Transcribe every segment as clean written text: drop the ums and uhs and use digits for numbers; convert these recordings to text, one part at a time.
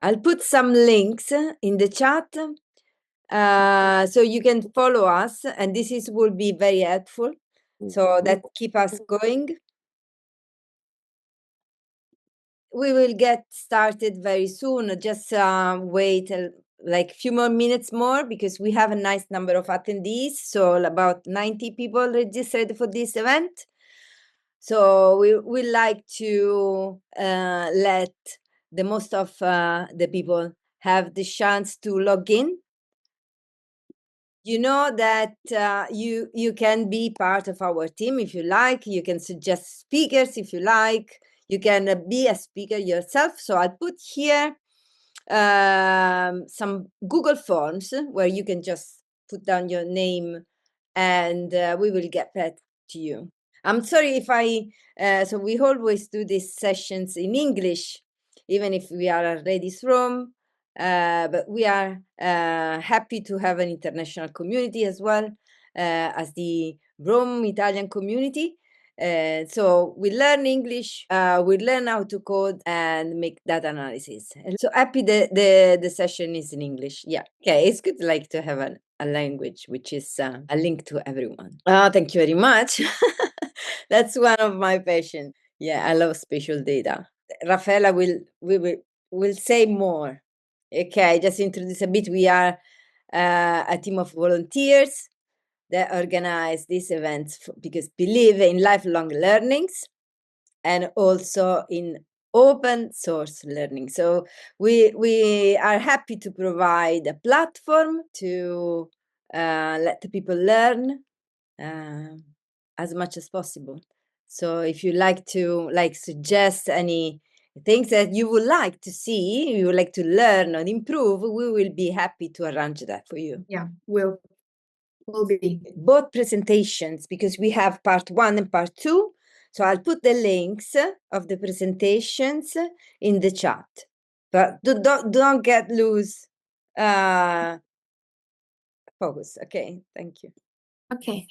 I'll put some links in the chat so you can follow us, and this will be very helpful. So that keep us going. We will get started very soon. Just wait like a few more minutes more because we have a nice number of attendees. So about 90 people registered for this event. So we like to let the most of the people have the chance to log in. You know that you can be part of our team if you like. You can suggest speakers if you like. You can be a speaker yourself. So I'll put here some Google Forms where you can just put down your name and we will get back to you. I'm sorry if so we always do these sessions in English, even if we are a ladies' room. But we are happy to have an international community as well as the Rome Italian community. So we learn English, we learn how to code and make data analysis. So happy the session is in English. Yeah, okay, it's good like to have a language which is a link to everyone. Thank you very much. That's one of my passions. Yeah, I love spatial data. Rafaela will say more. Okay, just introduce a bit. We are a team of volunteers that organize these events because believe in lifelong learnings and also in open source learning. So we are happy to provide a platform to let the people learn as much as possible. So if you like to suggest any things that you would like to see, you would like to learn or improve, we will be happy to arrange that for you. Yeah, will be. Both presentations, because we have part 1 and part 2. So I'll put the links of the presentations in the chat. But don't get loose focus. Okay, thank you. Okay.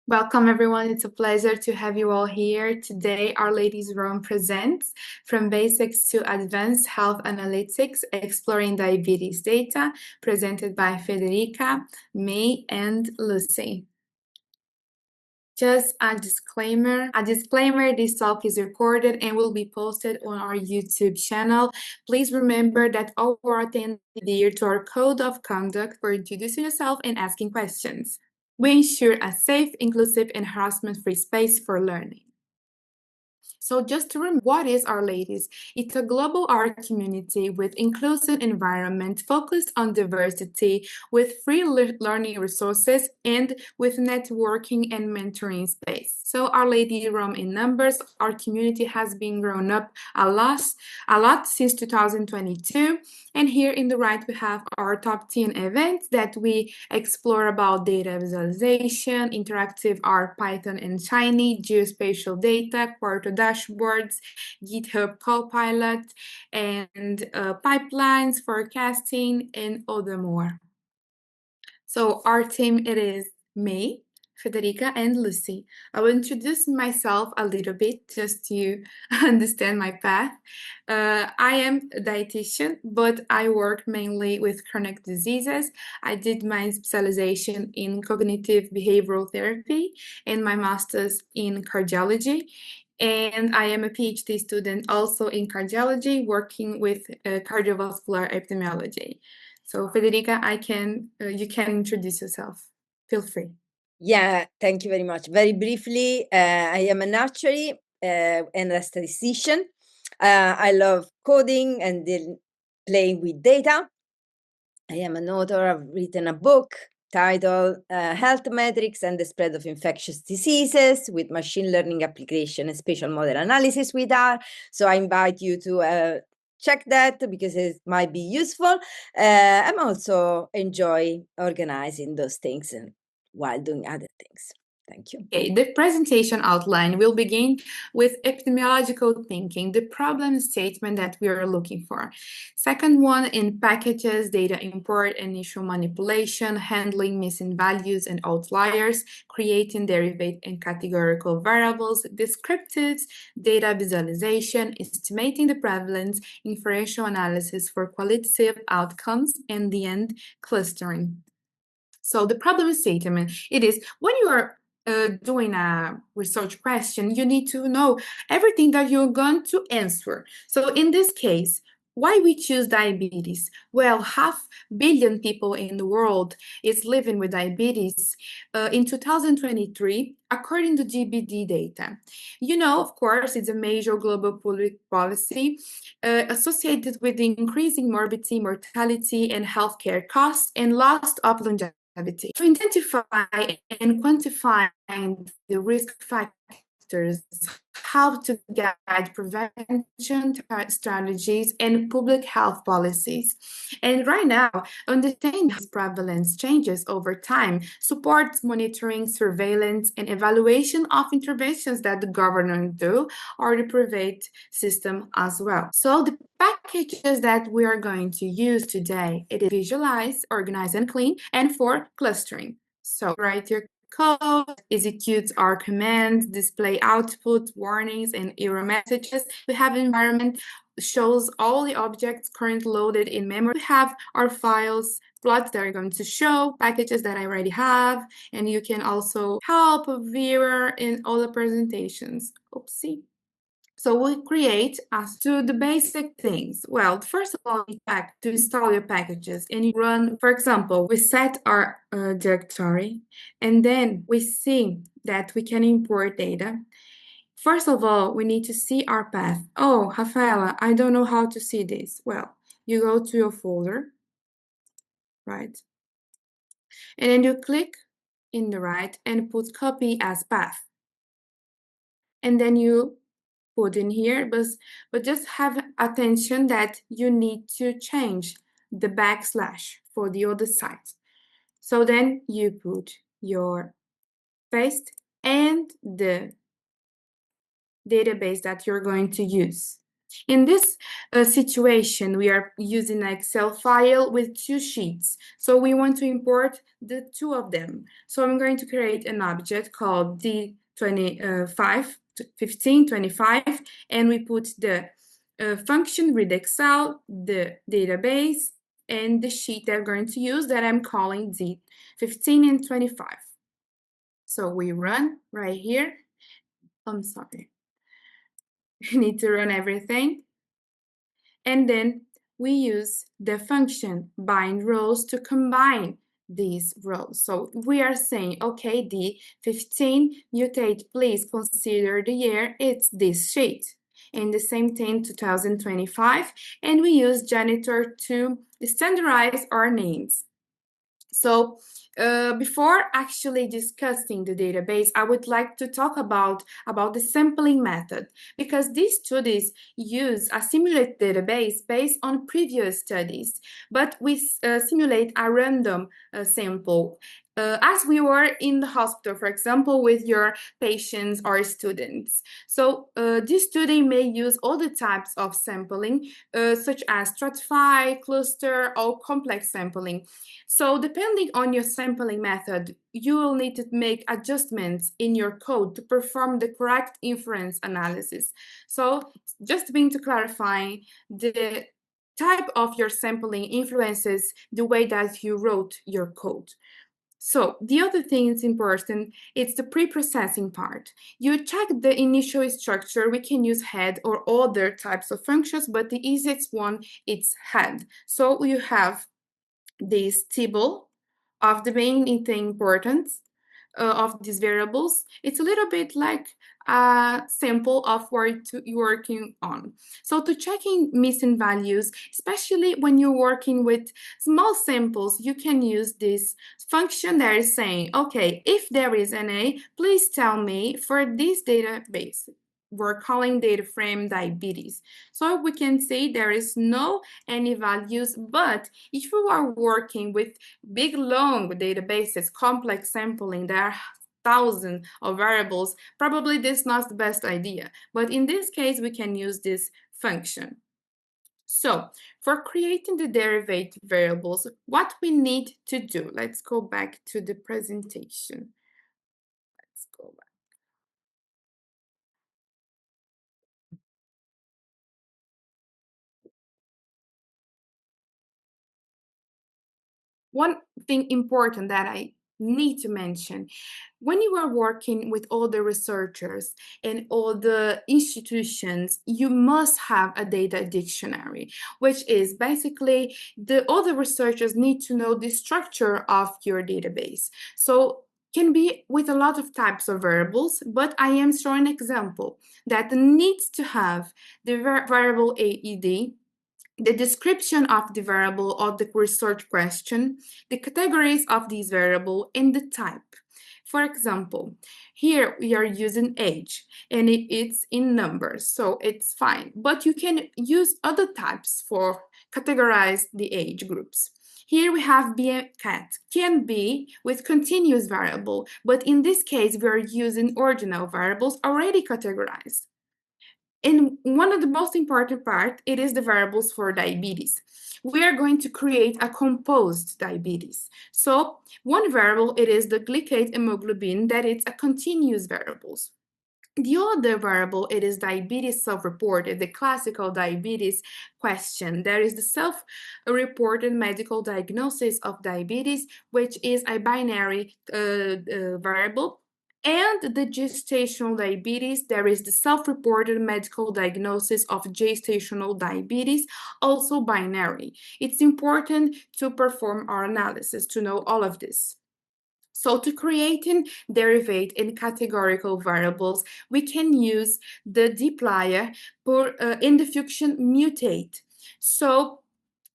Welcome, everyone. It's a pleasure to have you all here. Today, Our Ladies Room presents From Basics to Advanced Health Analytics, Exploring Diabetes Data, presented by Federica, May, and Lucy. Just a disclaimer, this talk is recorded and will be posted on our YouTube channel. Please remember that all our attendees adhere to our code of conduct for introducing yourself and asking questions. We ensure a safe, inclusive, and harassment-free space for learning. So just to remember, what is Our Ladies? It's a global art community with inclusive environment focused on diversity, with free learning resources, and with networking and mentoring space. So Our Lady Room in numbers, our community has been grown up a lot since 2022. And here in the right, we have our top 10 events that we explore about data visualization, interactive R, Python, and Shiny, geospatial data, Quarto dashboards, GitHub Copilot, and pipelines, forecasting, and other more. So our team, it is May, Federica, and Lucy. I will introduce myself a little bit just to understand my path. I am a dietitian, but I work mainly with chronic diseases. I did my specialization in cognitive behavioral therapy and my master's in cardiology. And I am a PhD student also in cardiology, working with cardiovascular epidemiology. So Federica, you can introduce yourself. Feel free. Yeah, thank you very much. Very briefly, I am an actuary and a statistician. I love coding and playing with data. I am an author. I've written a book titled Health Metrics and the Spread of Infectious Diseases with Machine Learning Application and Spatial Model Analysis with R. So I invite you to check that because it might be useful. I'm also enjoy organizing those things while doing other things. Thank you. Okay, the presentation outline will begin with epidemiological thinking, the problem statement that we are looking for. Second one, in packages, data import, initial manipulation, handling missing values and outliers, creating derivative and categorical variables, descriptives, data visualization, estimating the prevalence, inferential analysis for qualitative outcomes, and the end, clustering. So the problem statement, it is when you are doing a research question, you need to know everything that you're going to answer. So in this case, why we choose diabetes? Well, 500,000,000 people in the world is living with diabetes in 2023, according to GBD data. You know, of course, it's a major global public policy associated with the increasing morbidity, mortality, and healthcare costs and loss of longevity. To identify and quantify the risk factors, how to guide prevention strategies and public health policies. And right now, understanding this prevalence changes over time, supports monitoring, surveillance, and evaluation of interventions that the government do or the private system as well. So the packages that we are going to use today, it is visualize, organize, and clean, and for clustering. So write your code, executes our commands, display output, warnings, and error messages. We have environment, shows all the objects currently loaded in memory. We have our files, plots that are going to show, packages that I already have, and you can also help a viewer in all the presentations. Oopsie. So we create as to the basic things. Well, first of all, you have to install your packages and you run, for example, we set our directory and then we see that we can import data. First of all, we need to see our path. Oh, Rafaela, I don't know how to see this. Well, you go to your folder, right? And then you click in the right and put copy as path. And then you put in here, but just have attention that you need to change the backslash for the other side. So then you put your paste and the database that you're going to use. In this situation, we are using an Excel file with 2 sheets. So we want to import the 2 of them. So I'm going to create an object called D25, 15, 25, and we put the function read Excel, the database, and the sheet that I'm going to use that I'm calling D15 and 25. So we run right here. I'm sorry. We need to run everything. And then we use the function bind rows to combine these rows. So we are saying, okay, D15 mutate, please consider the year, it's this sheet. And the same thing, 2025. And we use janitor to standardize our names. So before actually discussing the database, I would like to talk about the sampling method, because these studies use a simulated database based on previous studies, but we simulate a random sample. As we were in the hospital, for example, with your patients or students. So this study may use all the types of sampling, such as stratify, cluster, or complex sampling. So depending on your sampling method, you will need to make adjustments in your code to perform the correct inference analysis. So just to clarify, the type of your sampling influences the way that you wrote your code. So the other thing that's important, it's the pre-processing part. You check the initial structure. We can use head or other types of functions, but the easiest one is head. So you have this table of the main importance of these variables. It's a little bit like a sample of what you're working on. So to checking missing values, especially when you're working with small samples, you can use this function that is saying, okay, if there is an A, please tell me for this database. We're calling data frame diabetes. So we can say there is no any values, but if you are working with big, long databases, complex sampling, there are thousands of variables, probably this is not the best idea. But in this case, we can use this function. So for creating the derivative variables, what we need to do, let's go back to the presentation. Let's go back. One thing important that I need to mention, when you are working with all the researchers and all the institutions, you must have a data dictionary, which is basically all the researchers need to know the structure of your database. So can be with a lot of types of variables, but I am showing an example that needs to have the variable AED, the description of the variable or the research question, the categories of this variable, and the type. For example, here we are using age, and it's in numbers, so it's fine. But you can use other types for categorize the age groups. Here we have cat, can be with continuous variable, but in this case, we are using ordinal variables already categorized. And one of the most important part, it is the variables for diabetes. We are going to create a composed diabetes. So one variable, it is the glycate hemoglobin, that it's a continuous variables. The other variable, it is diabetes self-reported, the classical diabetes question. There is the self-reported medical diagnosis of diabetes, which is a binary variable. And the gestational diabetes, there is the self-reported medical diagnosis of gestational diabetes, also binary. It's important to perform our analysis to know all of this. So to creating derivate and categorical variables, we can use the dplyr in the function mutate. So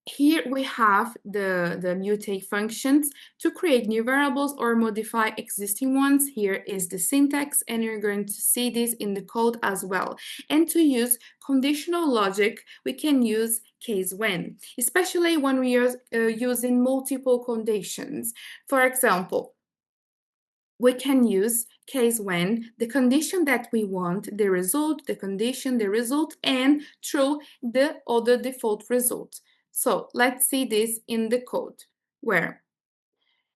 here we have the mutate functions to create new variables or modify existing ones. Here is the syntax, and you're going to see this in the code as well. And to use conditional logic, we can use case when, especially when we are using multiple conditions. For example, we can use case when the condition that we want, the result, the condition, the result, and true, the other default result. So let's see this in the code where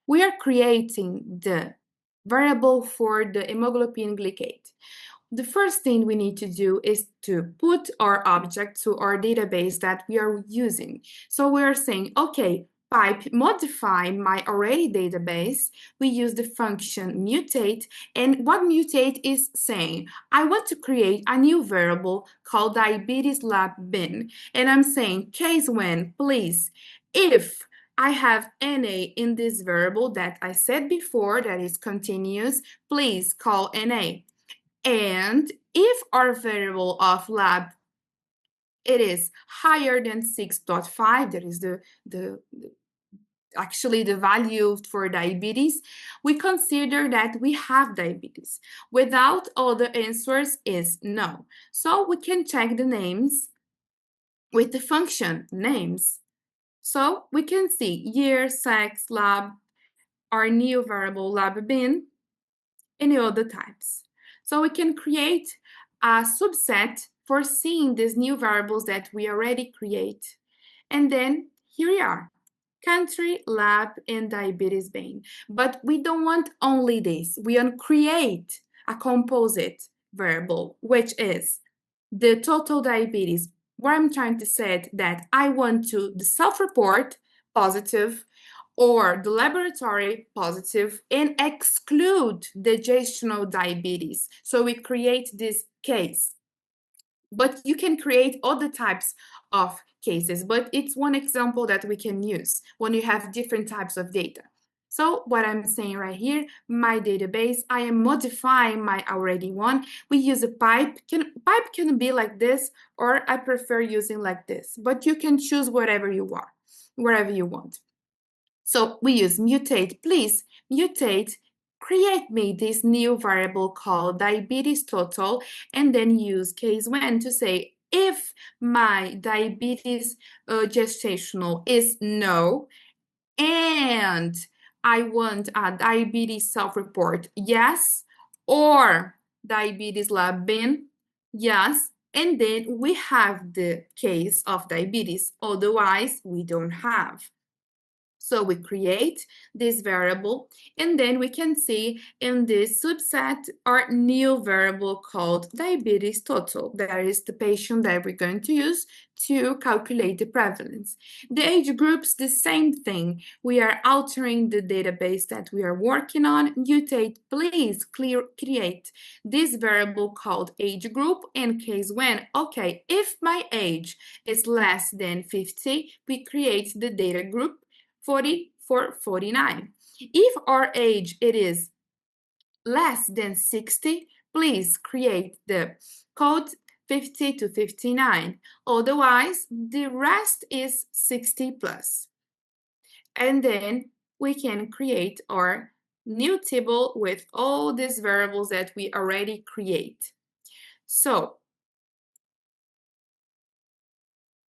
we are creating the variable for the hemoglobin glycate. The first thing we need to do is to put our object to our database that we are using. So we are saying, okay, pipe modify my array database. We use the function mutate, and what mutate is saying, I want to create a new variable called diabetes lab bin, and I'm saying case when, please, if I have NA in this variable that I said before that is continuous, please call NA. And if our variable of lab, it is higher than 6.5, that is actually the value for diabetes, we consider that we have diabetes. Without all the answers is no. So we can check the names with the function names. So we can see year, sex, lab, our new variable lab bin, any other types. So we can create a subset for seeing these new variables that we already create. And then here we are, country, lab, and diabetes bin. But we don't want only this. We want to create a composite variable, which is the total diabetes. What I'm trying to say that I want to the self-report positive or the laboratory positive and exclude the gestational diabetes. So we create this case. But you can create other types of cases, but it's one example that we can use when you have different types of data. So what I'm saying right here, my database, I am modifying my already one. We use a pipe. Pipe can be like this, or I prefer using like this, but you can choose whatever you want, wherever you want. So we use mutate, please mutate, create me this new variable called diabetes total, and then use case when to say if my diabetes gestational is no, and I want a diabetes self-report, yes, or diabetes lab bin, yes, and then we have the case of diabetes, otherwise we don't have. So we create this variable, and then we can see in this subset our new variable called diabetes total. That is the patient that we're going to use to calculate the prevalence. The age groups, the same thing. We are altering the database that we are working on. Mutate, please create this variable called age group in case when, okay, if my age is less than 50, we create the data group 40 for 49. If our age it is less than 60, please create the code 50 to 59. Otherwise, the rest is 60 plus. And then we can create our new table with all these variables that we already create. So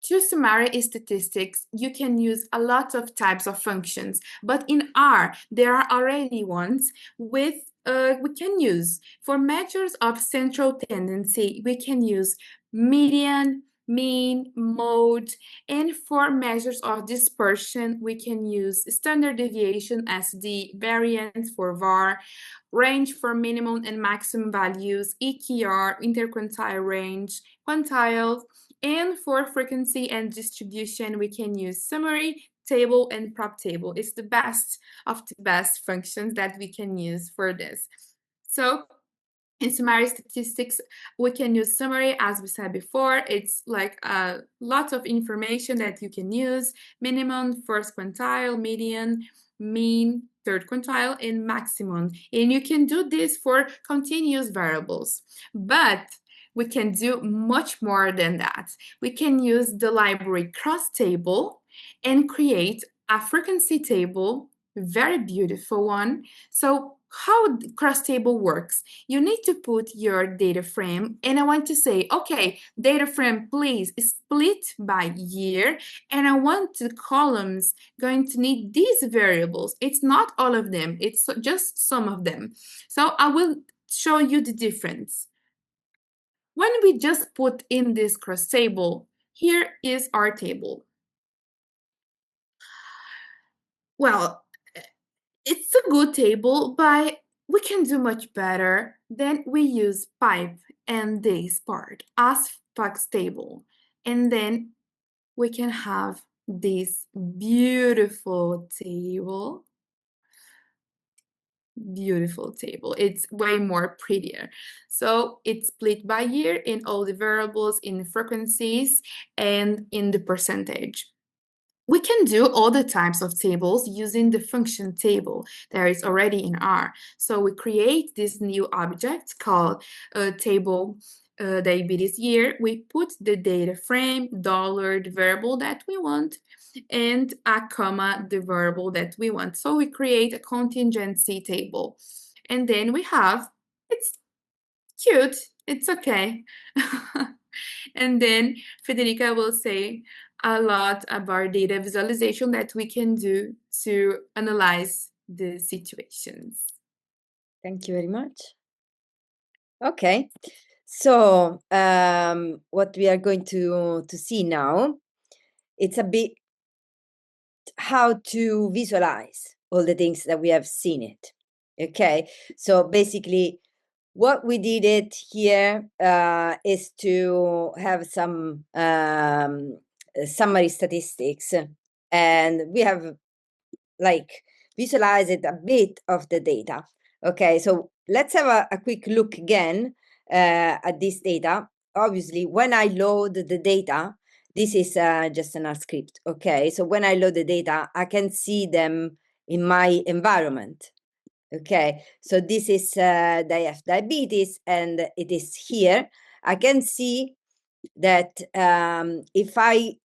to summarize statistics, you can use a lot of types of functions, but in R, there are already ones with we can use. For measures of central tendency, we can use median, mean, mode, and for measures of dispersion, we can use standard deviation as the variance for var, range for minimum and maximum values, EQR, interquantile range, quantiles, and for frequency and distribution, we can use summary, table, and prop table. It's the best of the best functions that we can use for this. So in summary statistics, we can use summary, as we said before. It's like a lot of information that you can use: minimum, first quintile, median, mean, third quintile, and maximum. And you can do this for continuous variables. But we can do much more than that. We can use the library cross table and create a frequency table, very beautiful one. So how cross table works? You need to put your data frame, and I want to say, okay, data frame, please split by year, and I want the columns going to need these variables. It's not all of them, it's just some of them. So I will show you the difference. When we just put in this cross table, here is our table. Well, it's a good table, but we can do much better. Then we use pipe and this part as facts table. And then we can have this beautiful table. Beautiful table. It's way more prettier. So it's split by year in all the variables, in frequencies, and in the percentage. We can do all the types of tables using the function table that is already in R. So we create this new object called table diabetes year. We put the data frame, dollar, the variable that we want, and a comma, the variable that we want. So we create a contingency table. And then we have, it's cute, it's okay. And then Federica will say a lot about data visualization that we can do to analyze the situations. Thank you very much. Okay, so what we are going to see now, it's a bit how to visualize all the things that we have seen it. Okay, so basically what we did it here is to have some summary statistics, and we have like visualized a bit of the data. Okay, so let's have a quick look again at this data. Obviously, when I load the data, this is just an R script. Okay, so when I load the data, I can see them in my environment. Okay, so this is diabetes, and it is here. I can see that if I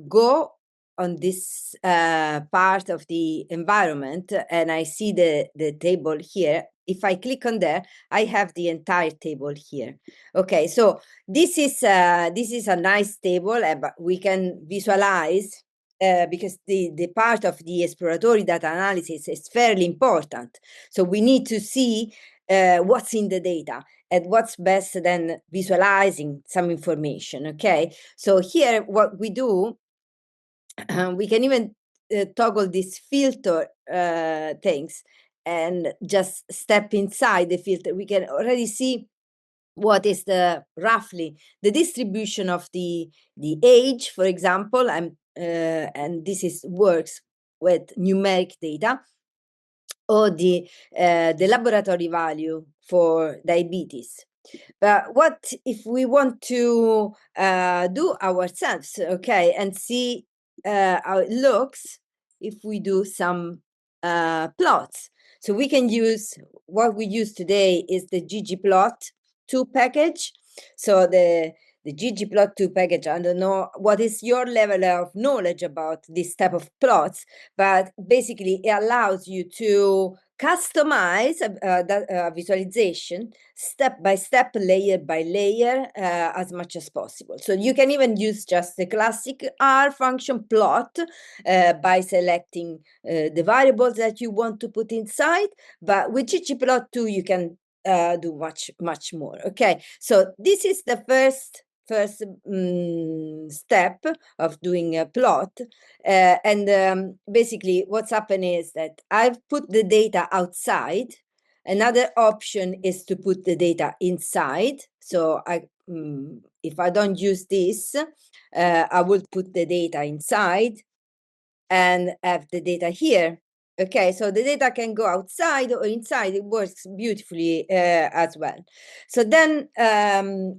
go on this part of the environment and I see the table here, if I click on there, I have the entire table here. Okay, so this is a nice table, but we can visualize because the part of the exploratory data analysis is fairly important. So we need to see what's in the data and what's best than visualizing some information, okay? So here, what we do, we can even toggle these filter things and just step inside the filter. We can already see what is roughly the distribution of the age, for example, and this works with numeric data, or the laboratory value for diabetes. But what if we want to do ourselves, okay, and see how it looks if we do some plots? So we can use, what we use today is the ggplot2 package. So the ggplot2 package, I don't know what is your level of knowledge about this type of plots, but basically it allows you to customize the visualization step by step, layer by layer, as much as possible. So you can even use just the classic R function plot by selecting the variables that you want to put inside, but with ggplot2 you can do much more. Okay, so this is the first step of doing a plot, and basically what's happened is that I've put the data outside. Another option is to put the data inside. So if I don't use this, I will put the data inside and have the data here. Okay, so the data can go outside or inside. It works beautifully as well. So then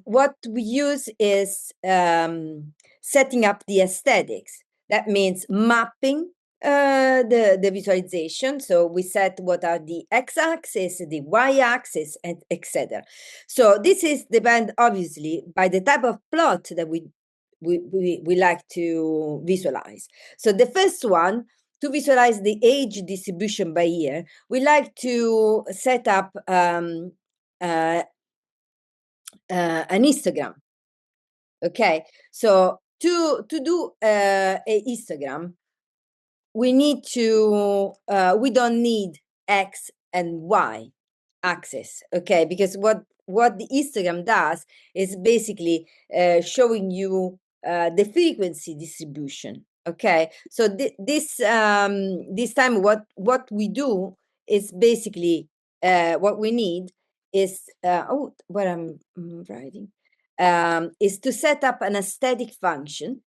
what we use is setting up the aesthetics. That means mapping the visualization. So we set what are the x-axis, the y-axis, and etc. So this is depend obviously by the type of plot that we like to visualize. So the first one, to visualize the age distribution by year, we like to set up an histogram. Okay, so to do a histogram, we need to we don't need x and y axis, okay, because what the histogram does is basically showing you the frequency distribution. Okay, so this time what we do is basically what we need is what I'm writing is to set up an aesthetic function.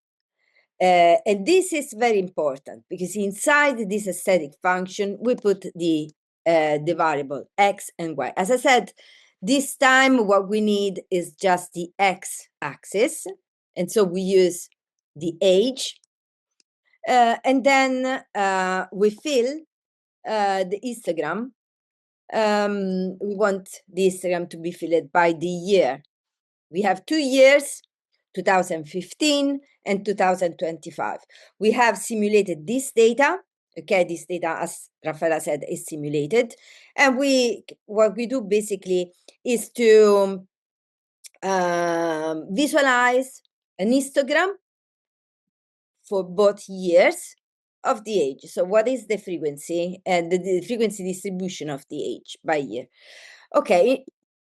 And this is very important because inside this aesthetic function, we put the variable x and y. As I said, this time what we need is just the x-axis. And so we use the age. And then we fill the histogram. We want the histogram to be filled by the year. We have 2 years, 2015 and 2025. We have simulated this data. Okay, this data, as Rafaela said, is simulated. And what we do basically is to visualize an histogram for both years of the age. So what is the frequency and the frequency distribution of the age by year? Okay,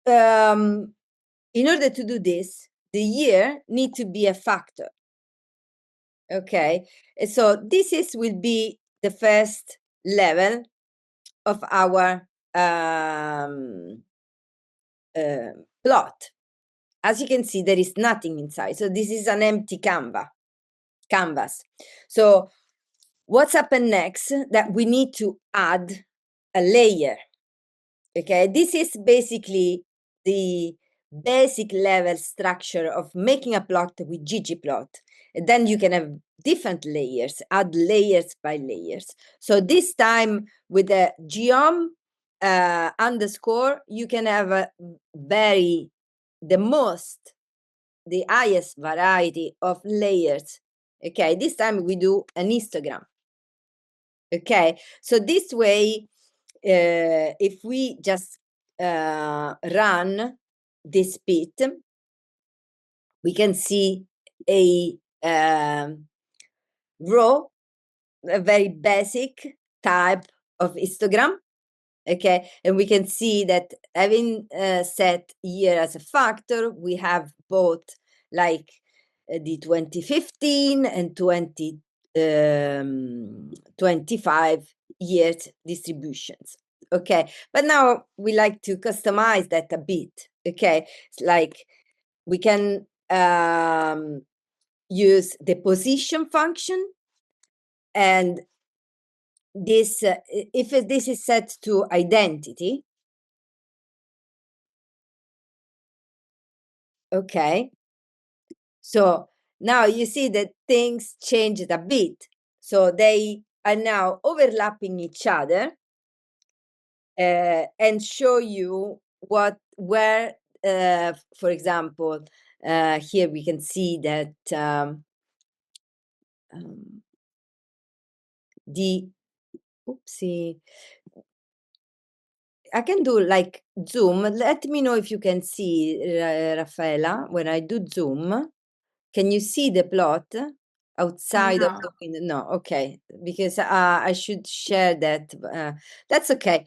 in order to do this, the year need to be a factor. Okay, so this will be the first level of our plot. As you can see, there is nothing inside. So this is an empty canvas. So what's happened next? That we need to add a layer. Okay, this is basically the basic level structure of making a plot with ggplot. And then you can have different layers, add layers by layers. So this time with the geom underscore, you can have the highest variety of layers. Okay, this time we do an histogram. Okay, so this way, if we just run this bit, we can see row, a very basic type of histogram. Okay, and we can see that having set year as a factor, we have both like the 2015 and 2025 years distributions. Okay, but now we like to customize that a bit. Okay, it's like we can use the position function, and this if this is set to identity. Okay, so now you see that things changed a bit. So they are now overlapping each other and show you where, for example, here we can see that oopsie, I can do like zoom. Let me know if you can see, Rafaela, when I do zoom. Can you see the plot outside of No. the window? No, okay, because I should share that. That's okay.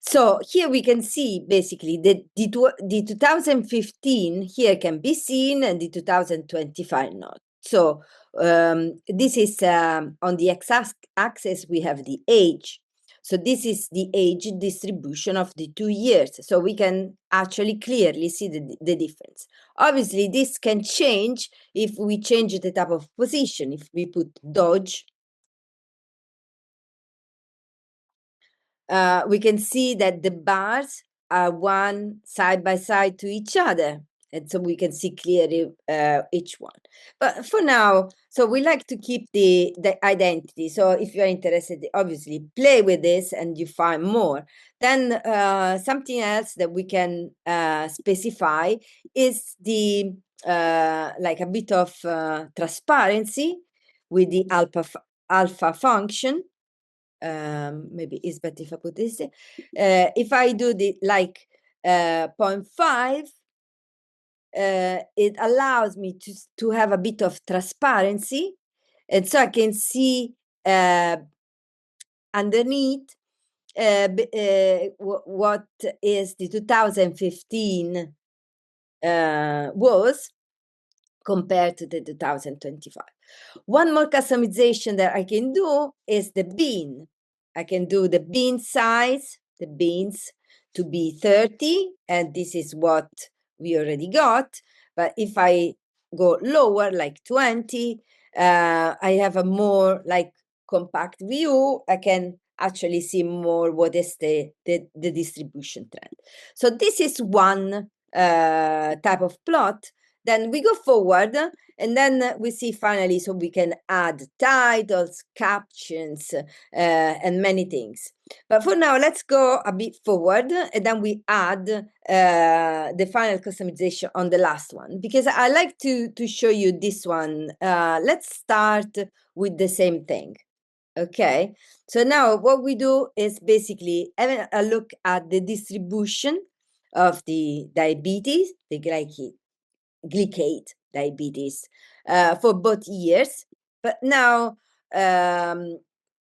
So here we can see basically the 2015 here can be seen and the 2025 not. So this is on the x-axis we have the age. So this is the age distribution of the 2 years. So we can actually clearly see the difference. Obviously, this can change if we change the type of position. If we put dodge, we can see that the bars are one side by side to each other. And so we can see clearly each one. But for now, so we like to keep the identity. So if you're interested, obviously play with this and you find more. Then something else that we can specify is the like a bit of transparency with the alpha function. Maybe it's better if I put this. If I do the like 0.5, it allows me to have a bit of transparency, and so I can see underneath what is the 2015 was compared to the 2025. One more customization that I can do is the bean. I can do the bean size, the beans to be 30, and this is what we already got. But if I go lower, like 20, I have a more like compact view. I can actually see more what is the distribution trend. So this is one type of plot. Then we go forward, and then we see finally, so we can add titles, captions, and many things. But for now, let's go a bit forward, and then we add the final customization on the last one, because I like to show you this one. Let's start with the same thing. Okay, so now what we do is basically having a look at the distribution of the diabetes, the glycate diabetes for both years. But now,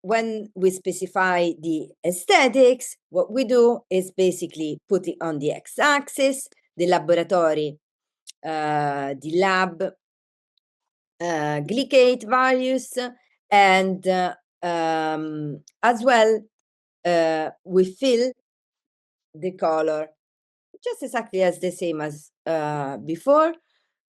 when we specify the aesthetics, what we do is basically put it on the x-axis, the laboratory, the lab glycate values, and as well, we fill the color just exactly as the same as before,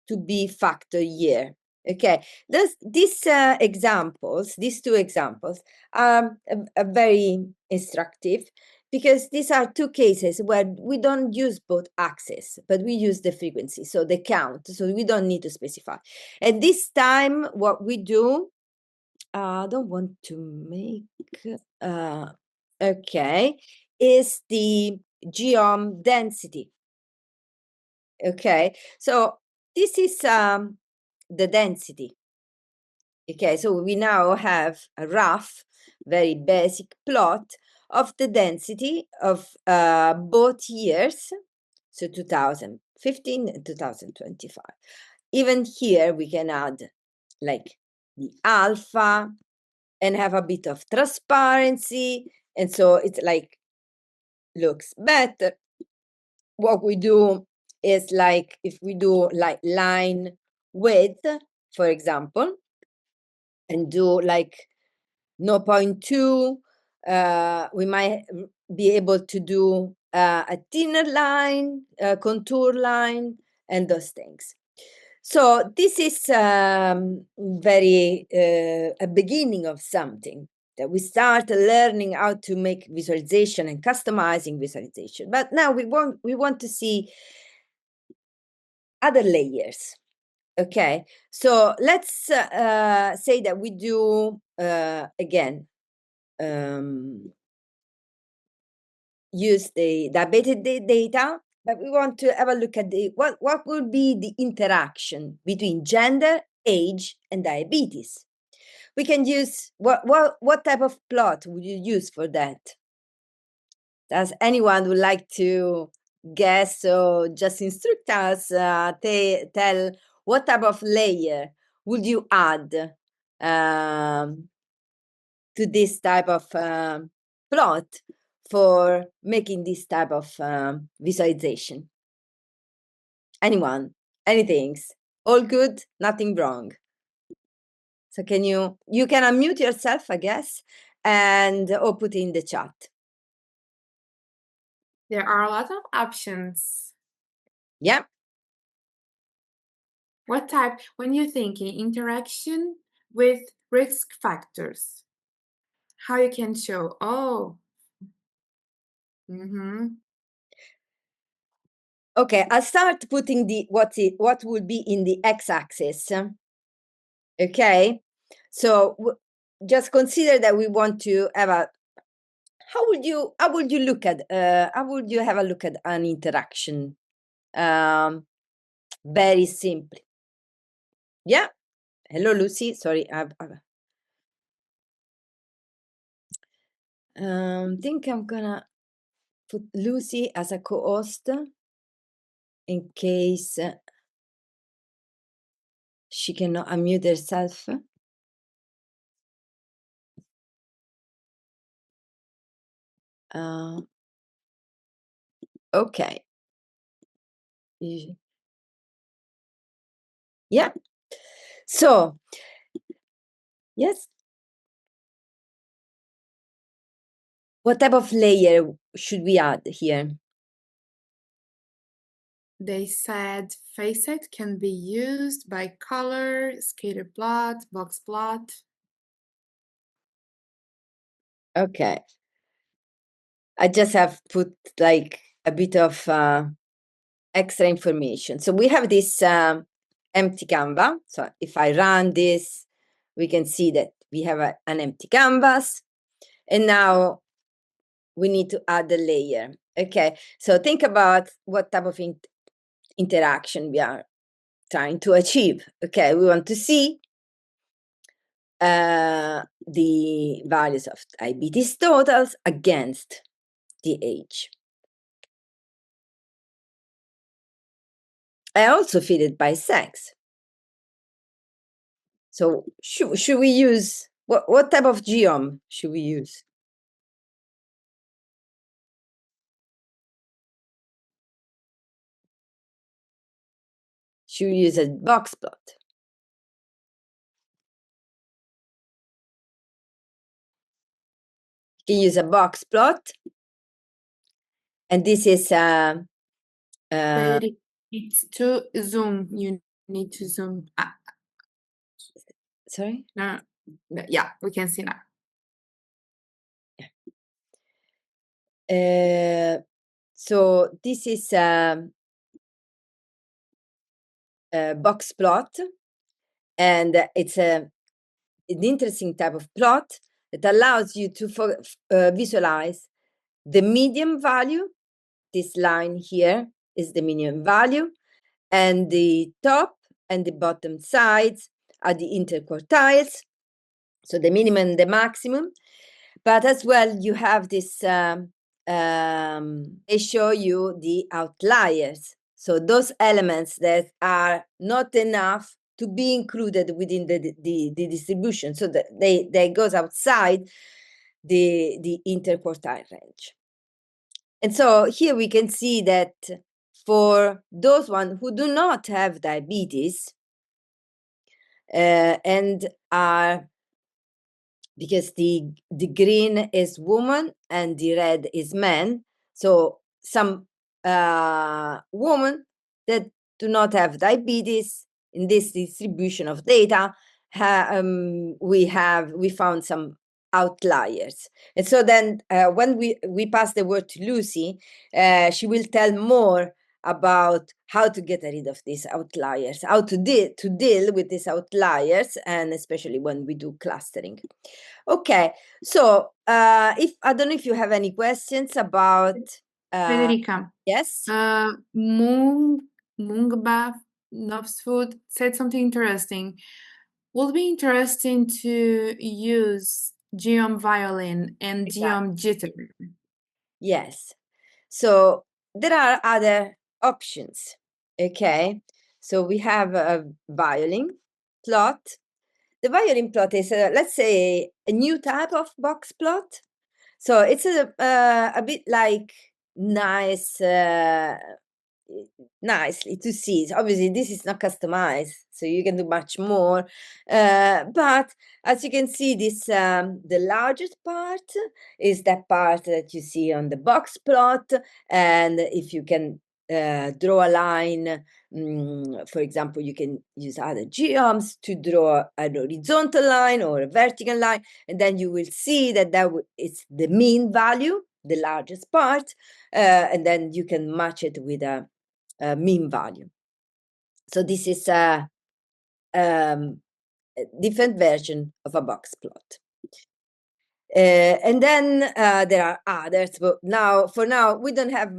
to be factor year. Okay, these examples, these two examples, are very instructive, because these are two cases where we don't use both axes, but we use the frequency, so the count, so we don't need to specify. And this time, what we do, I don't want to make, okay, is the geom density. Okay, so this is the density. Okay, so we now have a rough, very basic plot of the density of both years, so 2015 and 2025. Even here we can add like the alpha, and have a bit of transparency. And so it's like, looks better. What we do is like, if we do like line width, for example, and do like 0.2, we might be able to do a thinner line, contour line, and those things. So this is very a beginning of something that we start learning how to make visualization and customizing visualization. But now we want to see other layers. Okay, so let's say that we do again use the diabetes data, but we want to have a look at the what would be the interaction between gender, age, and diabetes. We can use what type of plot would you use for that? Does anyone would like to guess or just instruct us? Tell what type of layer would you add to this type of plot for making this type of visualization? Anyone? Anything? All good? Nothing wrong? So can you can unmute yourself, I guess, and or put in the chat. There are a lot of options. Yeah. What type, when you're thinking interaction with risk factors, how you can show, oh. Okay, I'll start putting the what would be in the x-axis. Okay, so just consider that we want to have a. How would you look at? How would you have a look at an interaction? Very simply. Yeah. Hello, Lucy. Sorry, think I'm gonna put Lucy as a co-host in case she cannot unmute herself. Okay. Yeah. So, yes. What type of layer should we add here? They said facet can be used by color, scatter plot, box plot. Okay. I just have put like a bit of extra information. So we have this empty canvas. So if I run this, we can see that we have an empty canvas. And now we need to add a layer. Okay, so think about what type of interaction we are trying to achieve. Okay, we want to see the values of diabetes totals against the age. I also feed it by sex. So should we use, what type of geom should we use? Should we use a box plot? You can use a box plot. And this is it's to zoom. You need to zoom. Sorry? No, yeah, we can see now. So this is a box plot, and it's an interesting type of plot that allows you to visualize the median value. This line here is the median value, and the top and the bottom sides are the interquartiles, so the minimum and the maximum. But as well, you have this, they show you the outliers. So those elements that are not enough to be included within the distribution, so that they goes outside the interquartile range. And so here we can see that for those ones who do not have diabetes and are, because the green is woman and the red is man, so some women that do not have diabetes in this distribution of data, we found some outliers. And so then when we pass the word to Lucy, she will tell more about how to get rid of these outliers, how to deal with these outliers, and especially when we do clustering. Okay, so if I don't know if you have any questions about Federica, yes. Mungba Novsfood said something interesting. Will be interesting to use geom violin and geom jitter. Yes. So there are other options. Okay, so we have a violin plot. The violin plot is, let's say, a new type of box plot. So it's a bit like nice, nicely to see. Obviously, this is not customized, so you can do much more. But as you can see, this the largest part is that part that you see on the box plot, and if you can draw a line, for example, you can use other geoms to draw an horizontal line or a vertical line, and then you will see that it's the mean value, the largest part, and then you can match it with a mean value. So this is a different version of a box plot. And then there are others, but for now, we don't have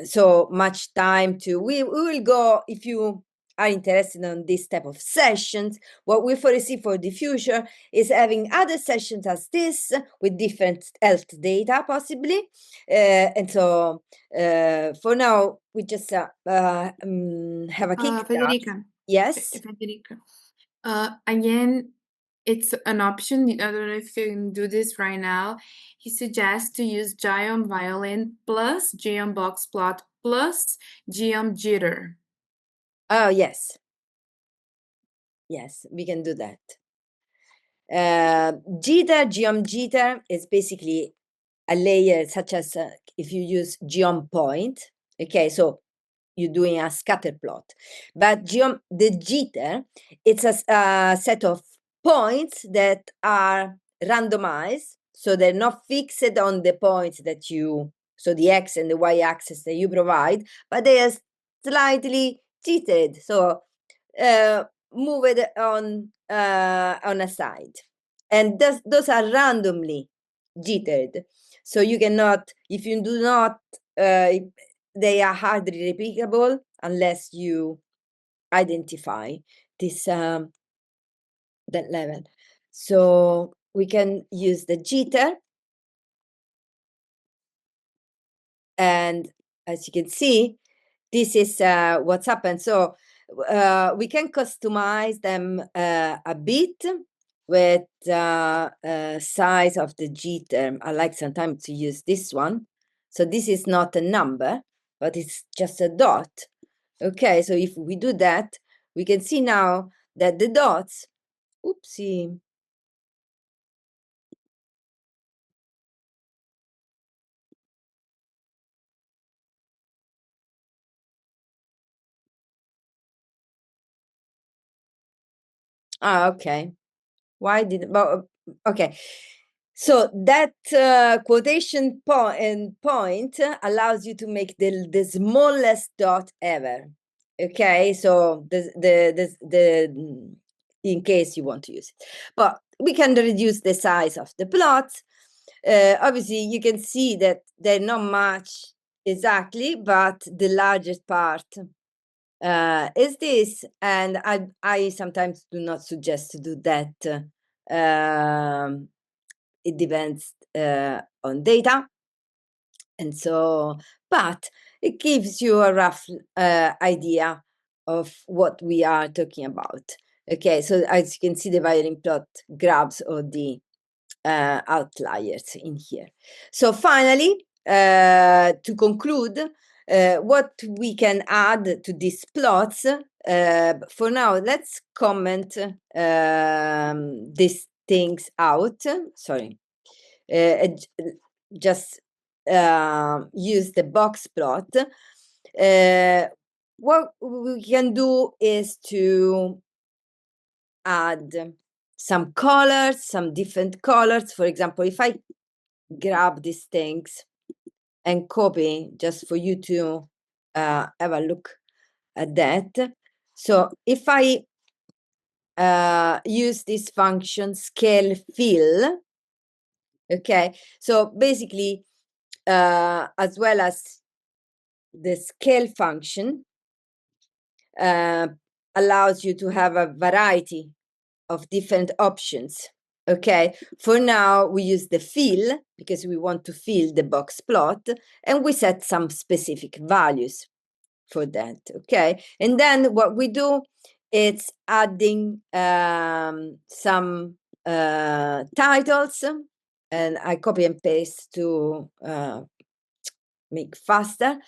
so much time to, we will go, if you are interested in this type of sessions, what we foresee for the future is having other sessions as this with different health data possibly. And so for now, we just have a kickstart. Federica. Yes. Federica. Again, it's an option. I don't know if you can do this right now. He suggests to use geom violin plus geom box plot plus geom jitter. Oh, yes. Yes, we can do that. Geom jitter is basically a layer such as if you use geom point. Okay, so you're doing a scatter plot. But the jitter, it's a set of points that are randomized, so they're not fixed on the points that so the x and the y axis that you provide, but they are slightly jittered, so move it on a side, and those are randomly jittered, so you cannot, if you do not, they are hardly replicable unless you identify this that level. So we can use the jitter, and as you can see, this is what's happened. So we can customize them a bit with size of the jitter. I like sometimes to use this one. So this is not a number, but it's just a dot. Okay, so if we do that, we can see now that the dots, oopsie. Okay. Why did, well, okay. So that quotation point allows you to make the smallest dot ever. Okay, so the in case you want to use it, but we can reduce the size of the plots. Obviously, you can see that they're not much exactly, but the largest part is this, and I sometimes do not suggest to do that. It depends on data, and so, but it gives you a rough idea of what we are talking about. Okay, so as you can see, the violin plot grabs all the outliers in here. So finally, to conclude, what we can add to these plots, for now, let's comment these things out. Sorry. Just use the box plot. What we can do is to add some colors, some different colors. For example, if I grab these things and copy just for you to have a look at that. So if I use this function scale fill, okay, so basically as well as the scale function allows you to have a variety of different options. Okay, for now we use the fill because we want to fill the box plot, and we set some specific values for that. Okay, and then what we do is adding some titles, and I copy and paste to make faster.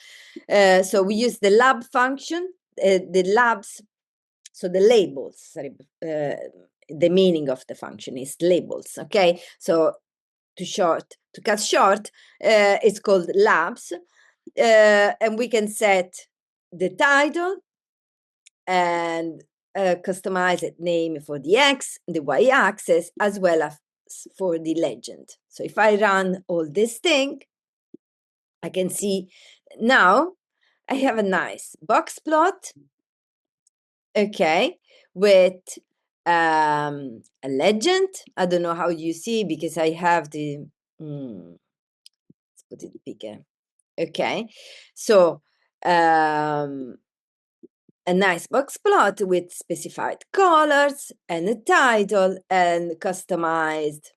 So we use the lab function, the labs. So the labels, sorry, the meaning of the function is labels. Okay, so to cut short, it's called labs, and we can set the title and customize it name for the X, the Y axis, as well as for the legend. So if I run all this thing, I can see now I have a nice box plot, okay, with a legend. I don't know how you see because I have the, let's put it bigger. Okay, so a nice box plot with specified colors and a title and customized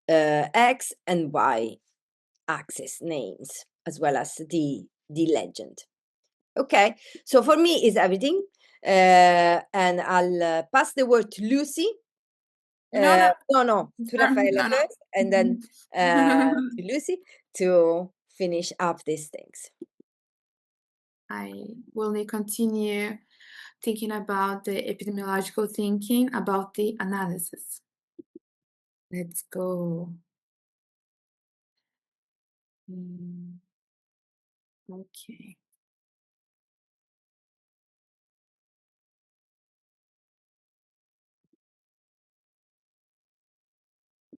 X and Y axis names, as well as the legend. Okay, so for me is everything, and I'll pass the word to Lucy. No, to Rafaela first, and then to Lucy to finish up these things. I will continue thinking about the epidemiological thinking about the analysis. Let's go. Okay.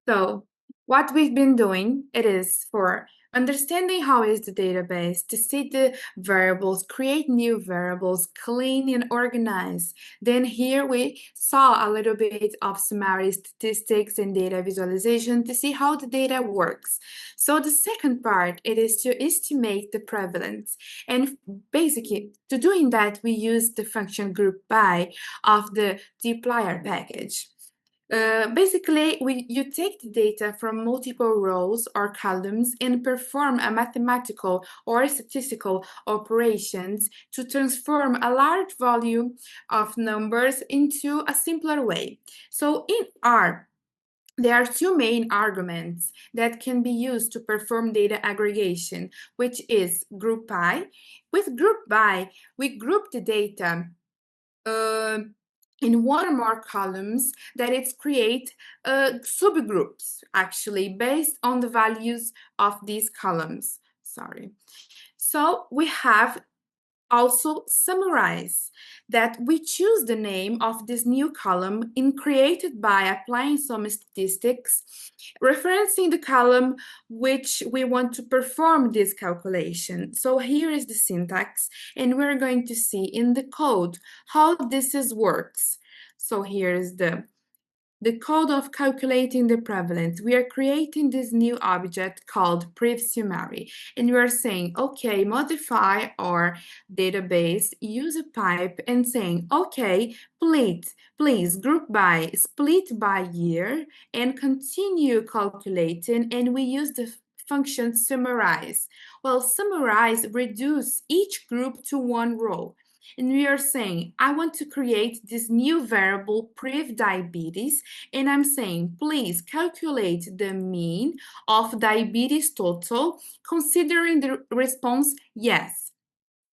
So what we've been doing, it is for understanding how is the database, to see the variables, create new variables, clean and organize. Then here we saw a little bit of summary statistics and data visualization to see how the data works. So the second part, it is to estimate the prevalence. And basically, to doing that, we use the function group by of the dplyr package. Basically, you take the data from multiple rows or columns and perform a mathematical or statistical operations to transform a large volume of numbers into a simpler way. So in R, there are two main arguments that can be used to perform data aggregation, which is group by. With group by, we group the data in one or more columns that it's create subgroups actually based on the values of these columns. Sorry. So we have also summarize that we choose the name of this new column in created by applying some statistics, referencing the column which we want to perform this calculation. So here is the syntax, and we're going to see in the code how this works. So here is the code of calculating the prevalence. We are creating this new object called prev_summary, and we are saying, okay, modify our database, use a pipe, and saying, okay, please group by, split by year, and continue calculating, and we use the function summarize. Well, summarize reduce each group to one row. and we are saying, I want to create this new variable, pre-diabetes, and I'm saying, please calculate the mean of diabetes total, considering the response yes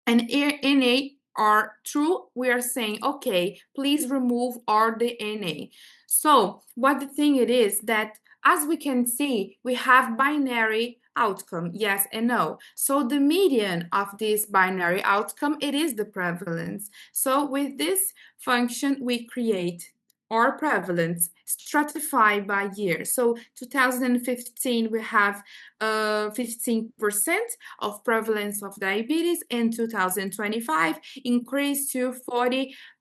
and NA are true, we are saying, okay, please remove all the NA. So what the thing it is that, as we can see, we have binary outcome, yes and no. So the median of this binary outcome, it is the prevalence. So with this function, we create our prevalence stratified by year. So 2015, we have 15% of prevalence of diabetes. In 2025, increased to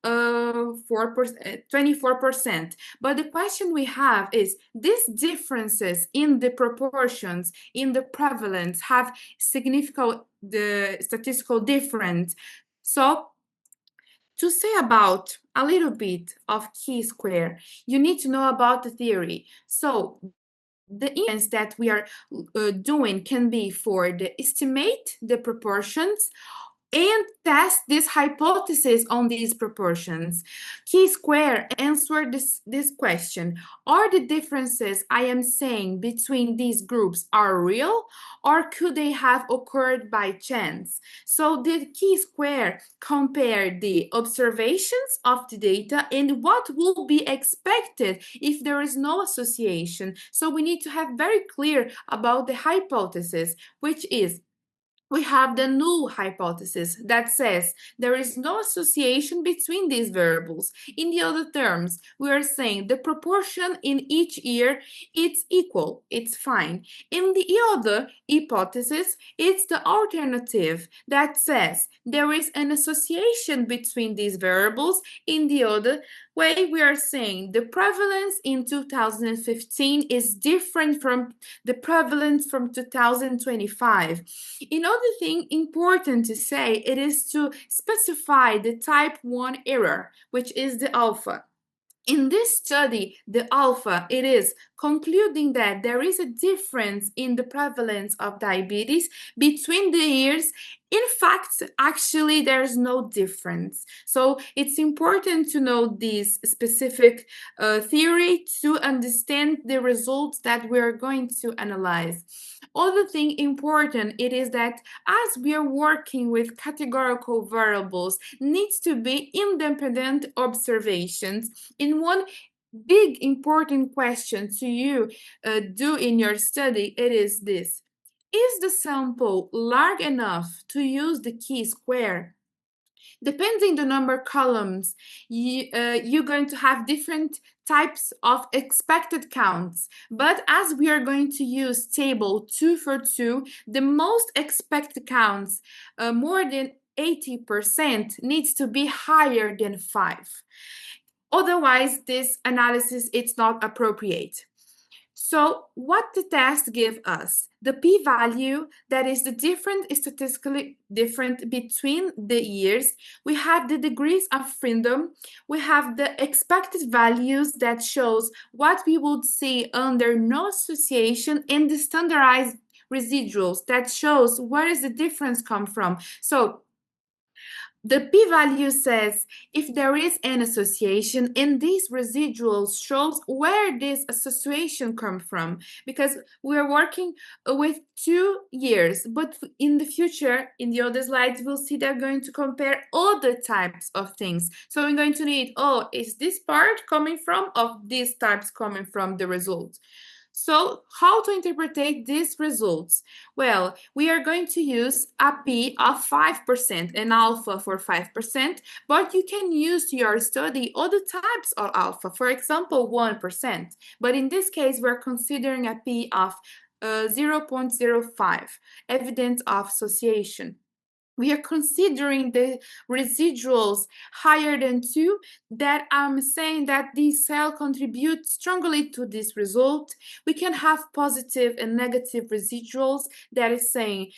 24%. But the question we have is, these differences in the proportions, in the prevalence, have significant statistical difference. So to say about a little bit of chi-square, you need to know about the theory. So the inference that we are doing can be for the estimate the proportions and test this hypothesis on these proportions. Chi-square answer this question. Are the differences I am saying between these groups are real, or could they have occurred by chance? So the chi-square compare the observations of the data and what will be expected if there is no association. So we need to have very clear about the hypothesis, which is, we have the null hypothesis that says there is no association between these variables. In the other terms, we are saying the proportion in each year, it's equal, it's fine. In the other hypothesis, it's the alternative that says there is an association between these variables. In the other way, we are saying the prevalence in 2015 is different from the prevalence from 2025. Another thing important to say, it is to specify the type 1 error, which is the alpha. In this study, the alpha, it is concluding that there is a difference in the prevalence of diabetes between the years. In fact, actually, there's no difference. So it's important to know this specific theory to understand the results that we're going to analyze. Other thing important, it is that as we are working with categorical variables, needs to be independent observations. In one big important question to you do in your study, it is this: is the sample large enough to use the chi-square? Depending the number of columns, you're going to have different types of expected counts. But as we are going to use table 2 for 2, the most expected counts, more than 80%, needs to be higher than 5. Otherwise, this analysis it's not appropriate. So what the test give us? The p-value, that is the different statistically different between the years. We have the degrees of freedom. We have the expected values that shows what we would see under no association, and the standardized residuals that shows where is the difference come from. So the p-value says if there is an association, and these residuals shows where this association come from, because we are working with 2 years, but in the future, in the other slides, we'll see they're going to compare other types of things. So we're going to need, oh, is this part coming from, of these types coming from the result? So how to interpret these results? Well, we are going to use a p of 5%, an alpha for 5%, but you can use to your study other types of alpha, for example, 1%. But in this case, we're considering a p of 0.05, evidence of association. We are considering the residuals higher than 2, that I'm saying that these cells contribute strongly to this result. We can have positive and negative residuals, that is saying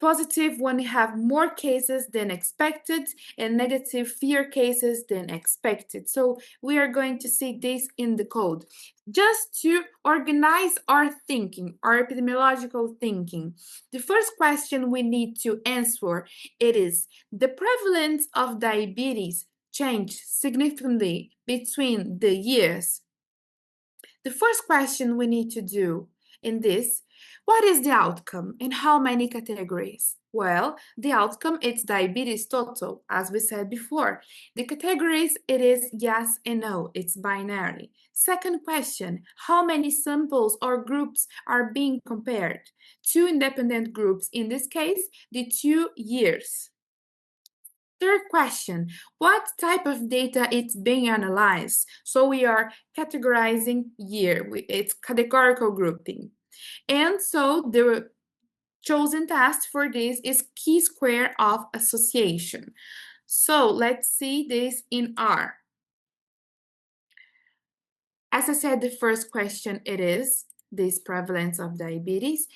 positive when we have more cases than expected, and negative fewer cases than expected. So we are going to see this in the code. Just to organize our thinking, our epidemiological thinking, the first question we need to answer, it is, the prevalence of diabetes changed significantly between the years? The first question we need to do in this, what is the outcome and how many categories? Well, the outcome is diabetes total, as we said before. The categories, it is yes and no, it's binary. Second question, how many samples or groups are being compared? 2 independent groups, in this case, the 2 years. Third question, what type of data is being analyzed? So we are categorizing year, it's categorical grouping. And so the chosen task for this is chi-square of association. So let's see this in R. As I said, the first question, it is this prevalence of diabetes.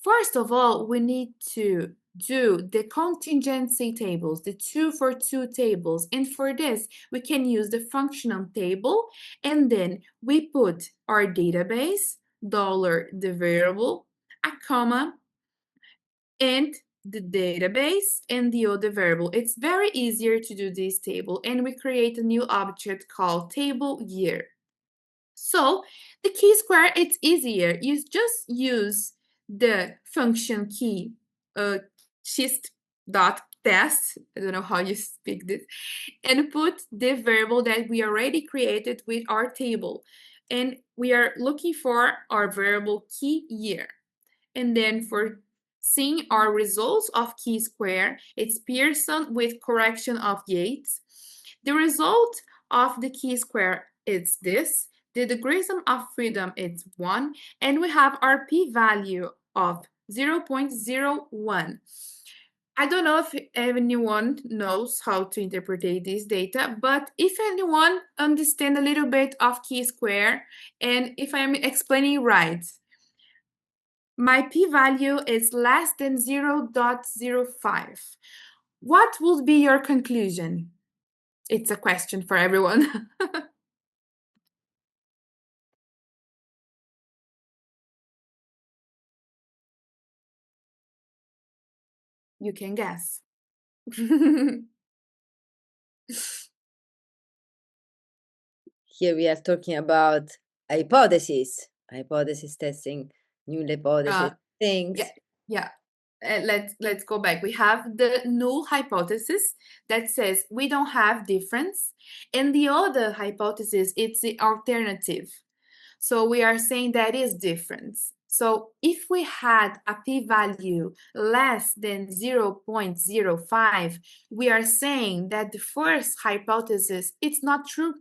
First of all, we need to do the contingency tables, the 2 for 2 tables. And for this, we can use the functional table, and then we put our database, dollar the variable, a comma, and the database and the other variable. It's very easier to do this table, and we create a new object called table year. So the chi-square, it's easier. You just use the function key test, I don't know how you speak this, and put the variable that we already created with our table. And we are looking for our variable key year. And then for seeing our results of chi-square, it's Pearson with correction of Yates. The result of the chi-square is this. The degrees of freedom is 1, and we have our p-value of 0.01. I don't know if anyone knows how to interpret this data, but if anyone understands a little bit of chi-square, and if I'm explaining right, my p-value is less than 0.05. What would be your conclusion? It's a question for everyone. You can guess. Here we are talking about hypotheses testing, new hypothesis things. Yeah. Let's go back. We have the null hypothesis that says we don't have difference, and the other hypothesis, it's the alternative. So we are saying that is difference. So if we had a p-value less than 0.05, we are saying that the first hypothesis, it's not true,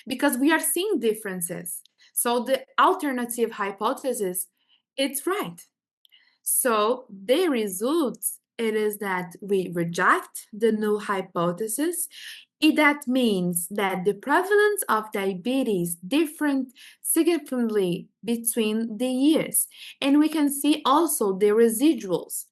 because we are seeing differences. So the alternative hypothesis, it's right. So the result, it is that we reject the null hypothesis. That means that the prevalence of diabetes different significantly between the years. And we can see also the residuals.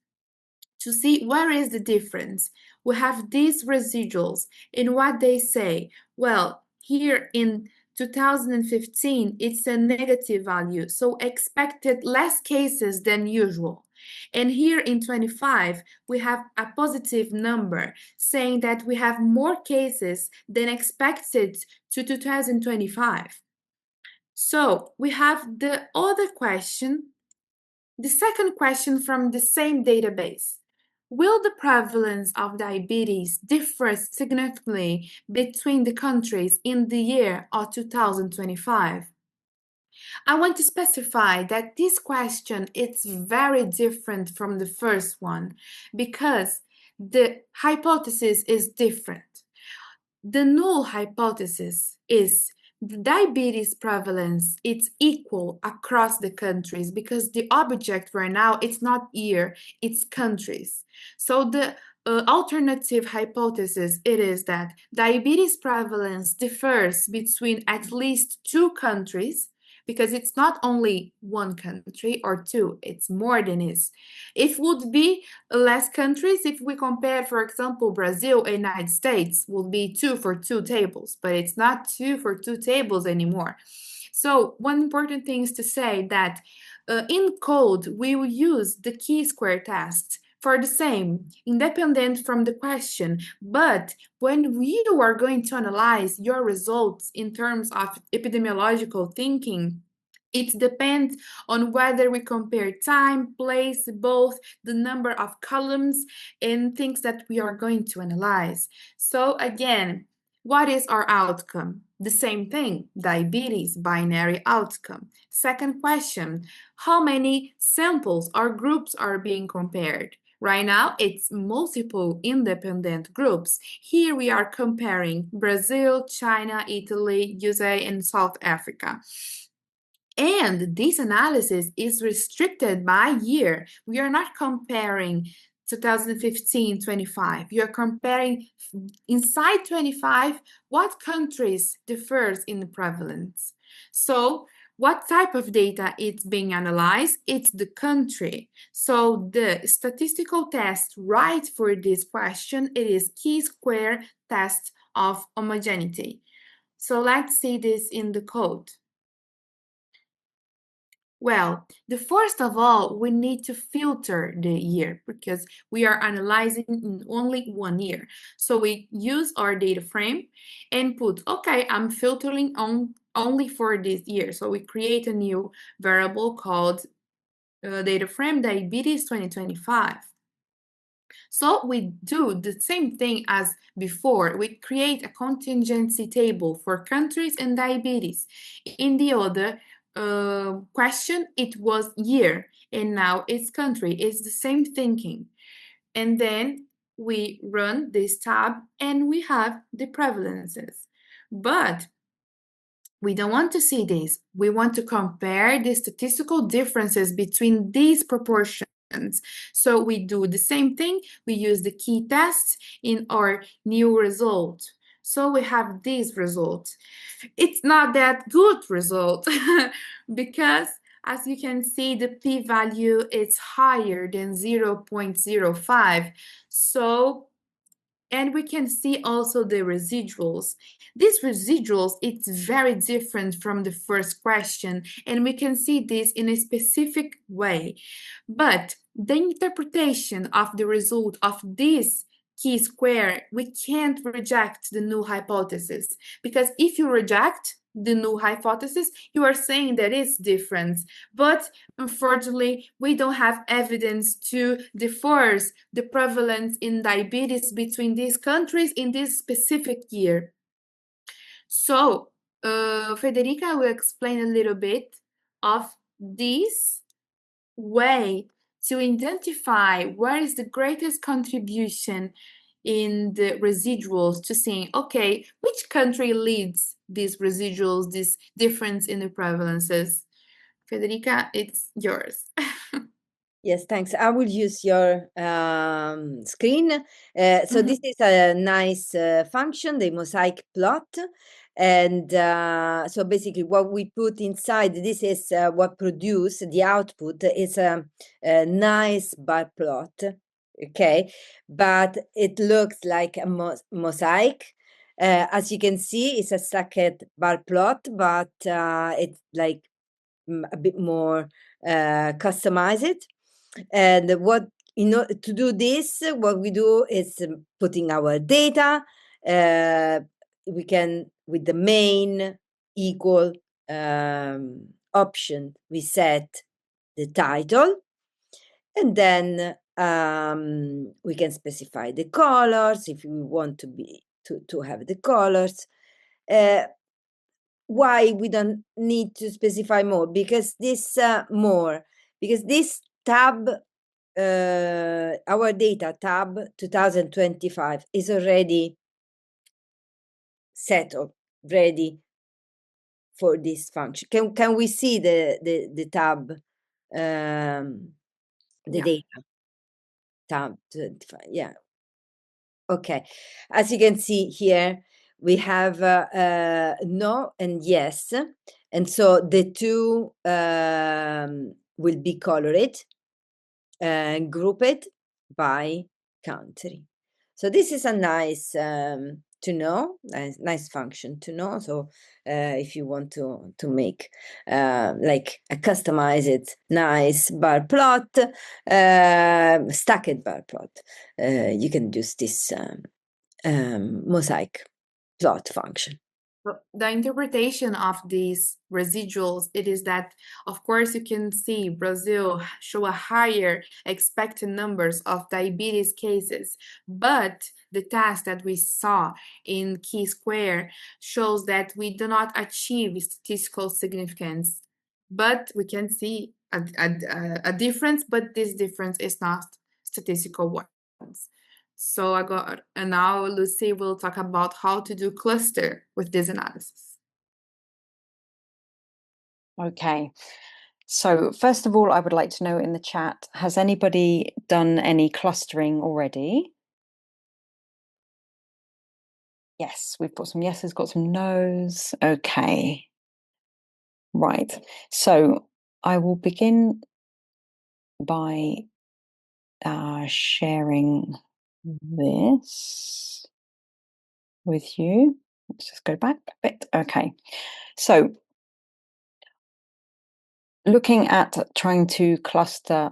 To see where is the difference, we have these residuals and what they say. Well, here in 2015, it's a negative value, so expected less cases than usual. And here in 25, we have a positive number saying that we have more cases than expected to 2025. So we have the other question, the second question from the same database. Will the prevalence of diabetes differ significantly between the countries in the year of 2025? I want to specify that this question is very different from the first one because the hypothesis is different. The null hypothesis is the diabetes prevalence, it's equal across the countries because the object right now, it's not year, it's countries. So the alternative hypothesis, it is that diabetes prevalence differs between at least 2 countries because it's not only one country or two, it's more than this. It would be less countries if we compare, for example, Brazil and United States would be 2 for 2 tables, but it's not 2 for 2 tables anymore. So one important thing is to say that in code, we will use the chi-square test for the same, independent from the question. But when you are going to analyze your results in terms of epidemiological thinking, it depends on whether we compare time, place, both the number of columns and things that we are going to analyze. So again, what is our outcome? The same thing, diabetes, binary outcome. Second question, how many samples or groups are being compared? Right now, it's multiple independent groups. Here we are comparing Brazil, China, Italy, USA, and South Africa. And this analysis is restricted by year. We are not comparing 2015-25. You are comparing inside 25 what countries differs in the prevalence. So what type of data is being analyzed? It's the country. So the statistical test right for this question, it is chi-square test of homogeneity. So let's see this in the code. Well, the first of all, we need to filter the year because we are analyzing in only 1 year. So we use our data frame and put, okay, I'm filtering on only for this year. So we create a new variable called data frame diabetes 2025. So we do the same thing as before. We create a contingency table for countries and diabetes. In the other question, it was year, and now it's country. It's the same thinking. And then we run this tab and we have the prevalences. But we don't want to see this. We want to compare the statistical differences between these proportions. So we do the same thing. We use the key test in our new result. So we have this result. It's not that good result because as you can see, the p-value is higher than 0.05. So, and we can see also the residuals. These residuals, it's very different from the first question, and we can see this in a specific way. But the interpretation of the result of this chi-square, we can't reject the null hypothesis, because if you reject the null hypothesis, you are saying that it's different. But unfortunately, we don't have evidence to differ the prevalence in diabetes between these countries in this specific year. So, Federica will explain a little bit of this way to identify where is the greatest contribution in the residuals to seeing, okay, which country leads these residuals, this difference in the prevalences. Federica, it's yours. Yes, thanks. I will use your screen. So this is a nice function, the mosaic plot. And so basically what we put inside, this is what produce the output is a nice bar plot, okay? But it looks like a mosaic. As you can see, it's a stacked bar plot, but it's like a bit more customized. And what, to do this, what we do is putting our data. We can, with the main equal option, we set the title, and then we can specify the colors if we want to have the colors. Why we don't need to specify more? Because this tab, our data tab 2025 is already set up, ready for this function. Can we see the tab, the data tab 25? Yeah. Okay. As you can see here, we have no and yes. And so the two will be colored and grouped by country. So this is a nice to know, a nice function to know. So if you want to make like a customized nice bar plot, stacked bar plot, you can use this mosaic plot function. The interpretation of these residuals, it is that, of course, you can see Brazil show a higher expected numbers of diabetes cases, but the task that we saw in Chi-square shows that we do not achieve statistical significance, but we can see a difference, but this difference is not statistical ones. So and now Lucy will talk about how to do cluster with this analysis. Okay. So first of all, I would like to know in the chat, has anybody done any clustering already? Yes, we've got some yeses, got some nos. Okay. Right. So I will begin by sharing this with you. Let's just go back a bit. Okay. So looking at trying to cluster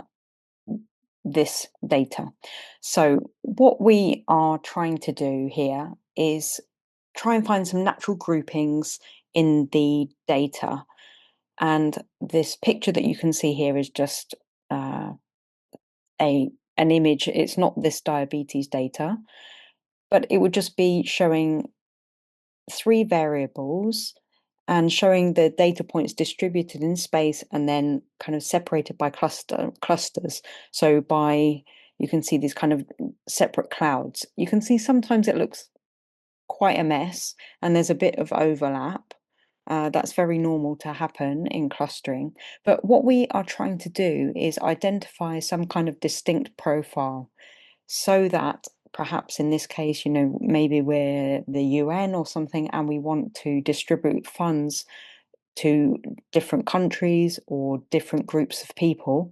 this data. So what we are trying to do here is try and find some natural groupings in the data. And this picture that you can see here is just an image. It's not this diabetes data, but it would just be showing 3 variables and showing the data points distributed in space and then kind of separated by clusters. So you can see these kind of separate clouds. You can see sometimes it looks quite a mess and there's a bit of overlap. That's very normal to happen in clustering. But what we are trying to do is identify some kind of distinct profile so that perhaps in this case, maybe we're the UN or something and we want to distribute funds to different countries or different groups of people.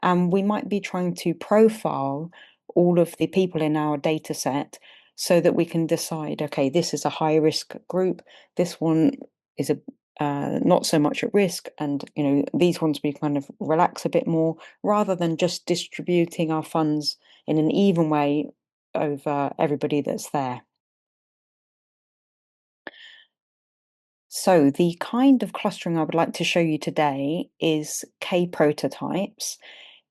And we might be trying to profile all of the people in our data set so that we can decide, okay, this is a high risk group, this one is not so much at risk, and these ones we kind of relax a bit more, rather than just distributing our funds in an even way over everybody that's there. So the kind of clustering I would like to show you today is K-prototypes,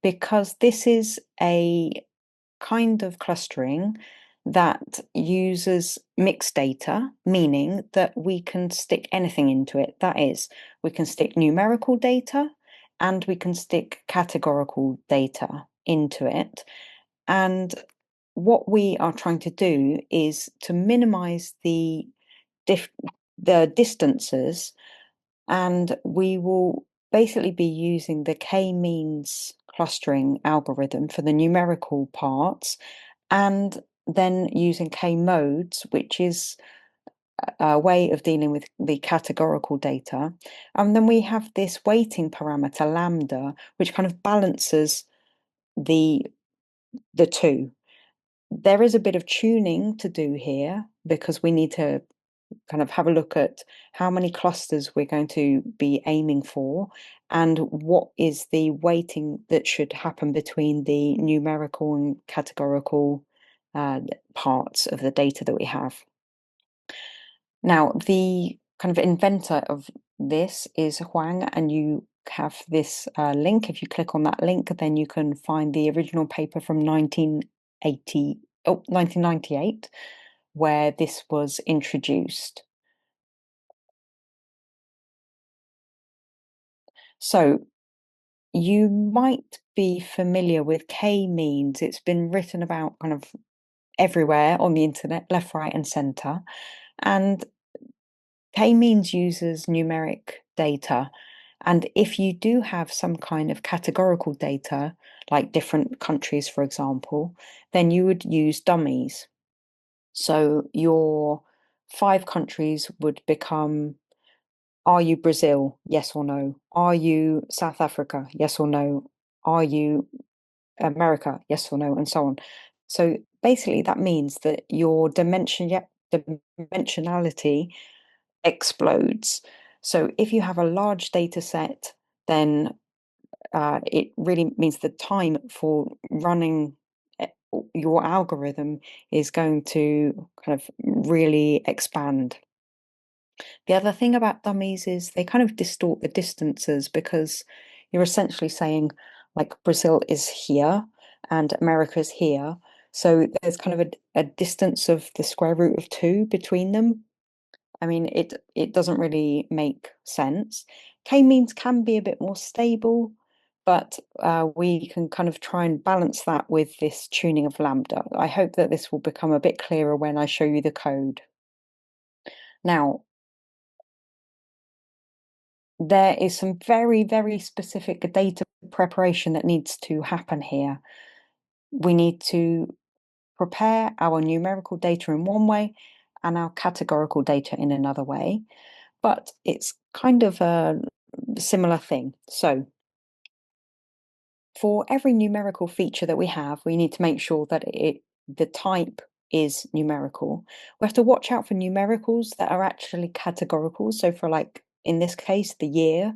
because this is a kind of clustering that uses mixed data, meaning that we can stick anything into it. That is, we can stick numerical data and we can stick categorical data into it. And what we are trying to do is to minimize the distances, and we will basically be using the k-means clustering algorithm for the numerical parts, and then using k-modes, which is a way of dealing with the categorical data. And then we have this weighting parameter lambda, which kind of balances the two. There is a bit of tuning to do here because we need to kind of have a look at how many clusters we're going to be aiming for and what is the weighting that should happen between the numerical and categorical parts of the data that we have. Now, the kind of inventor of this is Huang, and you have this link. If you click on that link, then you can find the original paper from 1998, where this was introduced. So you might be familiar with k-means. It's been written about kind of everywhere on the internet, left, right, and center. And k-means uses numeric data. And if you do have some kind of categorical data, like different countries, for example, then you would use dummies. So your 5 countries would become Are you Brazil? Yes or no? Are you South Africa? Yes or no? Are you America? Yes or no? And so on. So basically, that means that your dimensionality explodes. So if you have a large data set, then it really means the time for running your algorithm is going to kind of really expand. The other thing about dummies is they kind of distort the distances because you're essentially saying, like, Brazil is here and America is here. So there's kind of a distance of the square root of 2 between them. I mean, it doesn't really make sense. K-means can be a bit more stable, but we can kind of try and balance that with this tuning of lambda. I hope that this will become a bit clearer when I show you the code. Now, there is some very, very specific data preparation that needs to happen here. We need to prepare our numerical data in one way and our categorical data in another way, but it's kind of a similar thing. So for every numerical feature that we have, we need to make sure that the type is numerical. We have to watch out for numericals that are actually categorical. So for, like, in this case, the year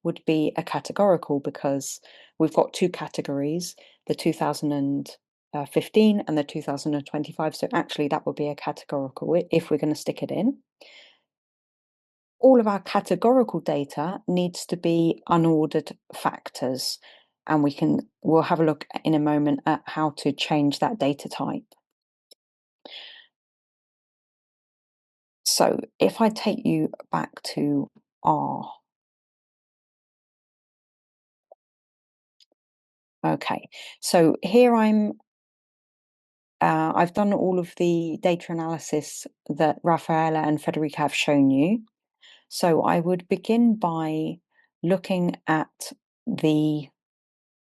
would be a categorical because we've got two categories, the 2015 and the 2025. So actually that would be a categorical if we're going to stick it in. All of our categorical data needs to be unordered factors, and we'll have a look in a moment at how to change that data type. So if I take you back to R. Okay, so here I've done all of the data analysis that Rafaela and Federica have shown you. So I would begin by looking at the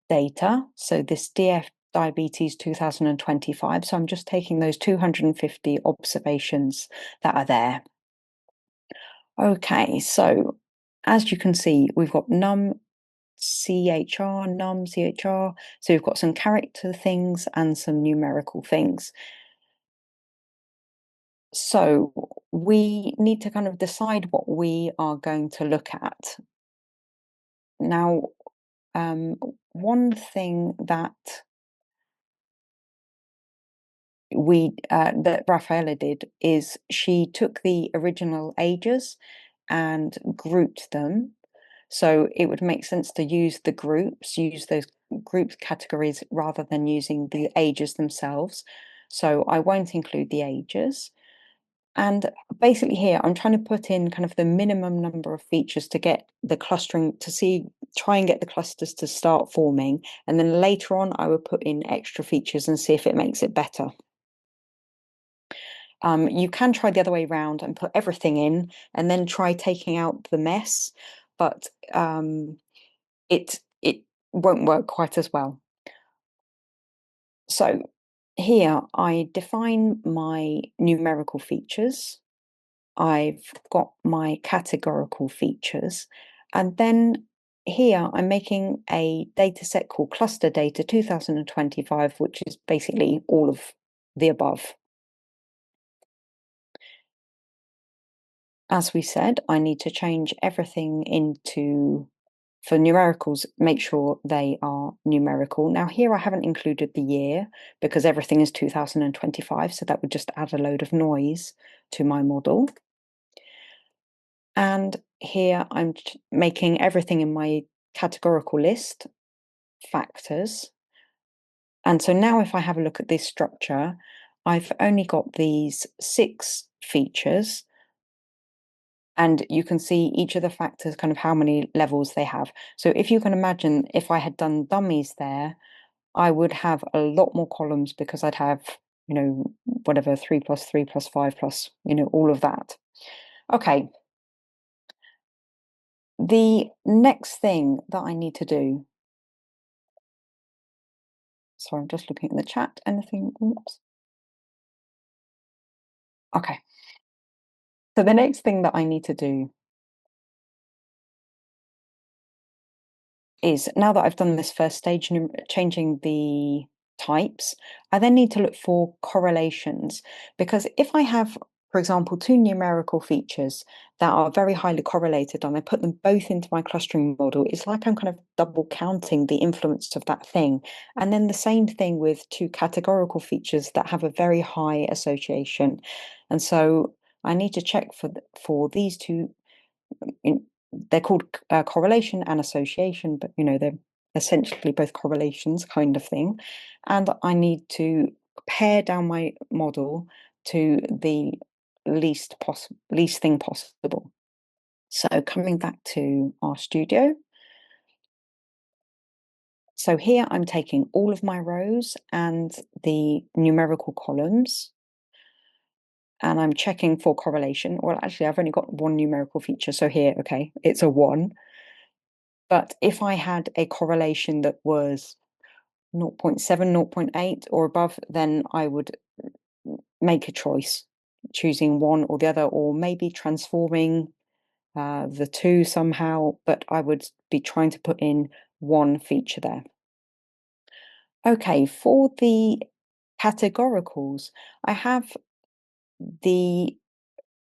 data. So this DF diabetes 2025. So I'm just taking those 250 observations that are there. Okay, so as you can see, we've got num CHR, num CHR. So we've got some character things and some numerical things. So we need to kind of decide what we are going to look at. Now, one thing that that Rafaela did is she took the original ages and grouped them. So it would make sense to use those group categories rather than using the ages themselves. So I won't include the ages. And basically here, I'm trying to put in kind of the minimum number of features to get the clustering try and get the clusters to start forming. And then later on, I will put in extra features and see if it makes it better. You can try the other way around and put everything in and then try taking out the mess, but it won't work quite as well. So here I define my numerical features. I've got my categorical features, and then here I'm making a data set called cluster data 2025, which is basically all of the above. As we said, I need to change everything for numericals, make sure they are numerical. Now here I haven't included the year because everything is 2025, so that would just add a load of noise to my model. And here I'm making everything in my categorical list factors. And so now if I have a look at this structure, I've only got these 6 features. And you can see each of the factors, kind of how many levels they have. So if you can imagine, if I had done dummies there, I would have a lot more columns because I'd have, whatever, 3 plus 3 plus 5 plus, all of that. Okay. The next thing that I need to do. Sorry, I'm just looking at the chat. Anything? Oops. Okay. So the next thing that I need to do is now that I've done this first stage, changing the types, I then need to look for correlations, because if I have, for example, two numerical features that are very highly correlated and I put them both into my clustering model, it's like I'm kind of double counting the influence of that thing. And then the same thing with two categorical features that have a very high association. And so I need to check for these two. They're called correlation and association, but they're essentially both correlations kind of thing. And I need to pare down my model to the least thing possible. So coming back to our studio. So here I'm taking all of my rows and the numerical columns, and I'm checking for correlation. Well, actually, I've only got one numerical feature. So here, okay, it's a 1. But if I had a correlation that was 0.7, 0.8 or above, then I would make a choice, choosing one or the other, or maybe transforming the two somehow, but I would be trying to put in one feature there. Okay, for the categoricals, I have the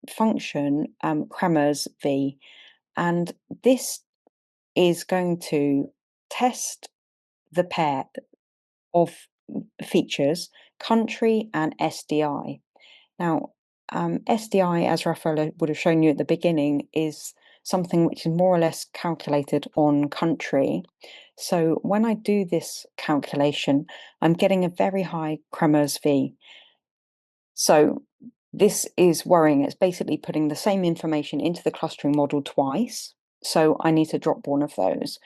function Kramers v, and this is going to test the pair of features, country and SDI. Now, SDI, as Rafaela would have shown you at the beginning, is something which is more or less calculated on country. So when I do this calculation, I'm getting a very high Kramers V. So this is worrying. It's basically putting the same information into the clustering model twice. So I need to drop one of those.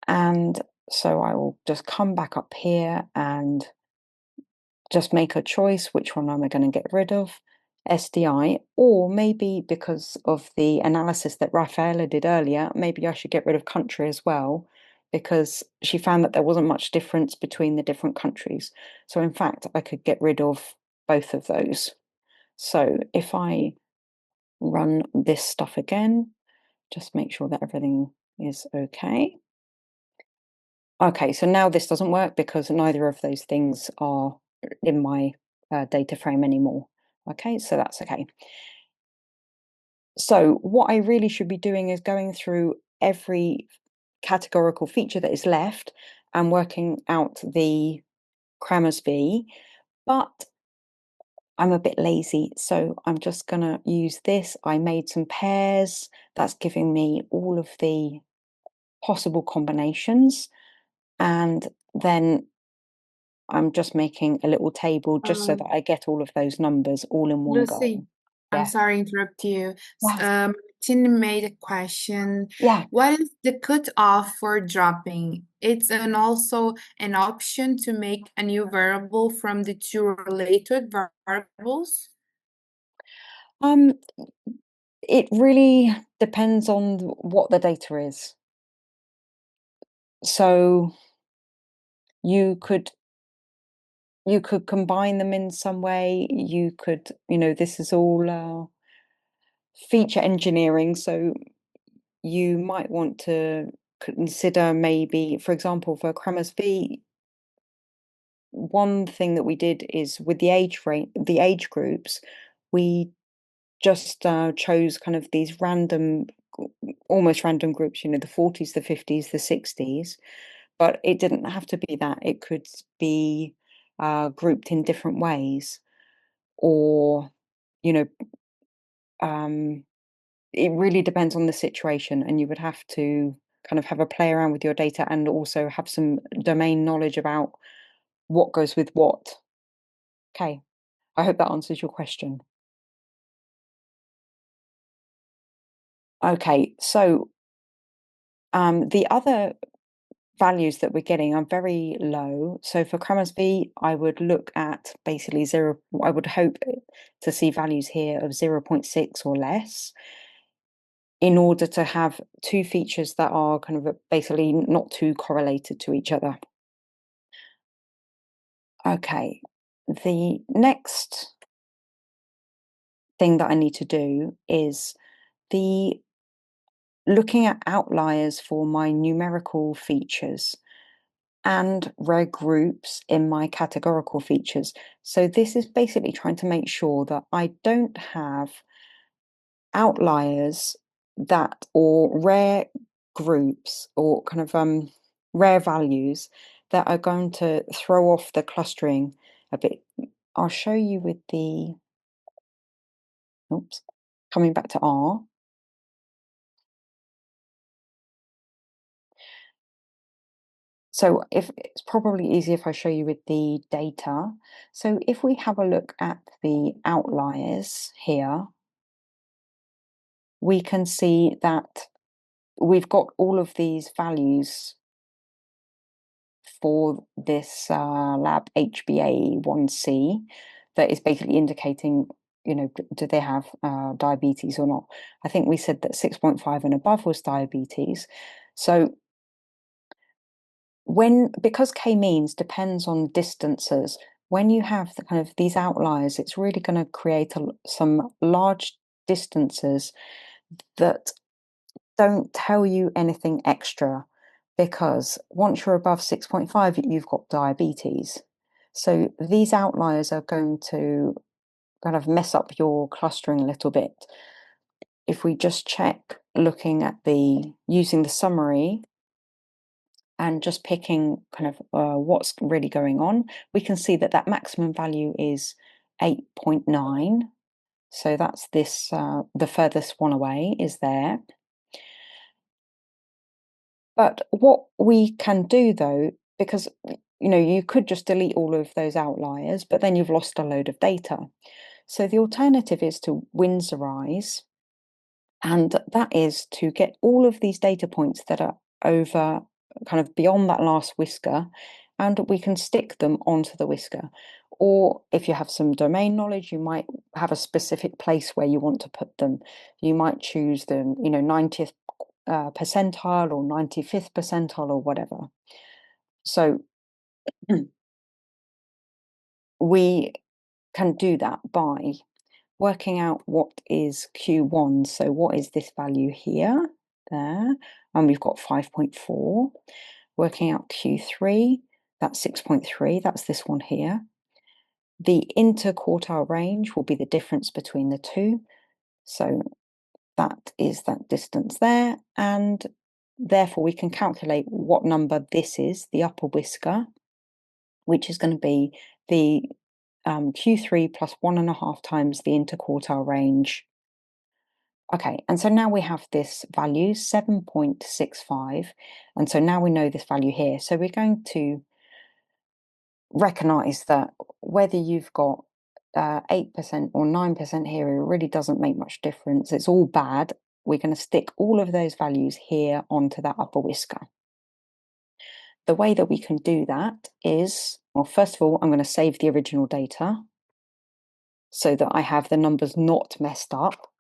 And so I will just come back up here and just make a choice. Which one am I going to get rid of? SDI, or maybe because of the analysis that Rafaela did earlier, maybe I should get rid of country as well, because she found that there wasn't much difference between the different countries. So in fact, I could get rid of both of those. So if I run this stuff again, just make sure that everything is okay. Okay, so now this doesn't work because neither of those things are in my data frame anymore. Okay, so that's okay. So what I really should be doing is going through every categorical feature that is left and working out the Kramers V, but I'm a bit lazy, so I'm just going to use this. I made some pairs. That's giving me all of the possible combinations. And then I'm just making a little table just so that I get all of those numbers all in one Lucy, go. I'm Yes. sorry to interrupt you. Yes. Martin made a question. Yeah. What is the cutoff for dropping? It's also an option to make a new variable from the two related variables. It really depends on what the data is. So you could combine them in some way. You could, this is all feature engineering. So you might want to consider maybe, for example, for Kramers V, one thing that we did is with the age groups, we just chose kind of these almost random groups, the 40s, the 50s, the 60s, but it didn't have to be that. It could be grouped in different ways, or, it really depends on the situation, and you would have to kind of have a play around with your data and also have some domain knowledge about what goes with what. Okay, I hope that answers your question. Okay, so the other values that we're getting are very low. So for Kramers V, I would look at basically 0. I would hope to see values here of 0.6 or less in order to have two features that are kind of basically not too correlated to each other. Okay, the next thing that I need to do is the looking at outliers for my numerical features and rare groups in my categorical features. So this is basically trying to make sure that I don't have outliers that, or rare groups, or kind of rare values that are going to throw off the clustering a bit. I'll show you with the, oops, coming back to R. So if it's probably easier if I show you with the data. So if we have a look at the outliers here, we can see that we've got all of these values for this lab HbA1c that is basically indicating, you know, do they have diabetes or not. I think we said that 6.5 and above was diabetes. So because k-means depends on distances, when you have the kind of these outliers, it's really going to create some large distances that don't tell you anything extra, because once you're above 6.5, you've got diabetes. So these outliers are going to kind of mess up your clustering a little bit. If we just check looking at using the summary and just picking kind of what's really going on, we can see that that maximum value is 8.9. So that's this, the furthest one away is there. But what we can do though, because you know, you could just delete all of those outliers, but then you've lost a load of data. So the alternative is to Winsorize, and that is to get all of these data points that are over kind of beyond that last whisker, and we can stick them onto the whisker. Or if you have some domain knowledge, you might have a specific place where you want to put them. You might choose the, you know, 90th percentile or 95th percentile or whatever. So we can do that by working out what is Q1. So what is this value here, there, and we've got 5.4. Working out Q3, that's 6.3, that's this one here. The interquartile range will be the difference between the two. So that is that distance there, and therefore we can calculate what number this is, the upper whisker, which is going to be the Q3 plus 1.5 times the interquartile range. Okay, and so now we have this value, 7.65, and so now we know this value here. So we're going to recognize that whether you've got 8% or 9% here, it really doesn't make much difference. It's all bad. We're going to stick all of those values here onto that upper whisker. The way that we can do that is, well, first of all, I'm going to save the original data so that I have the numbers not messed up,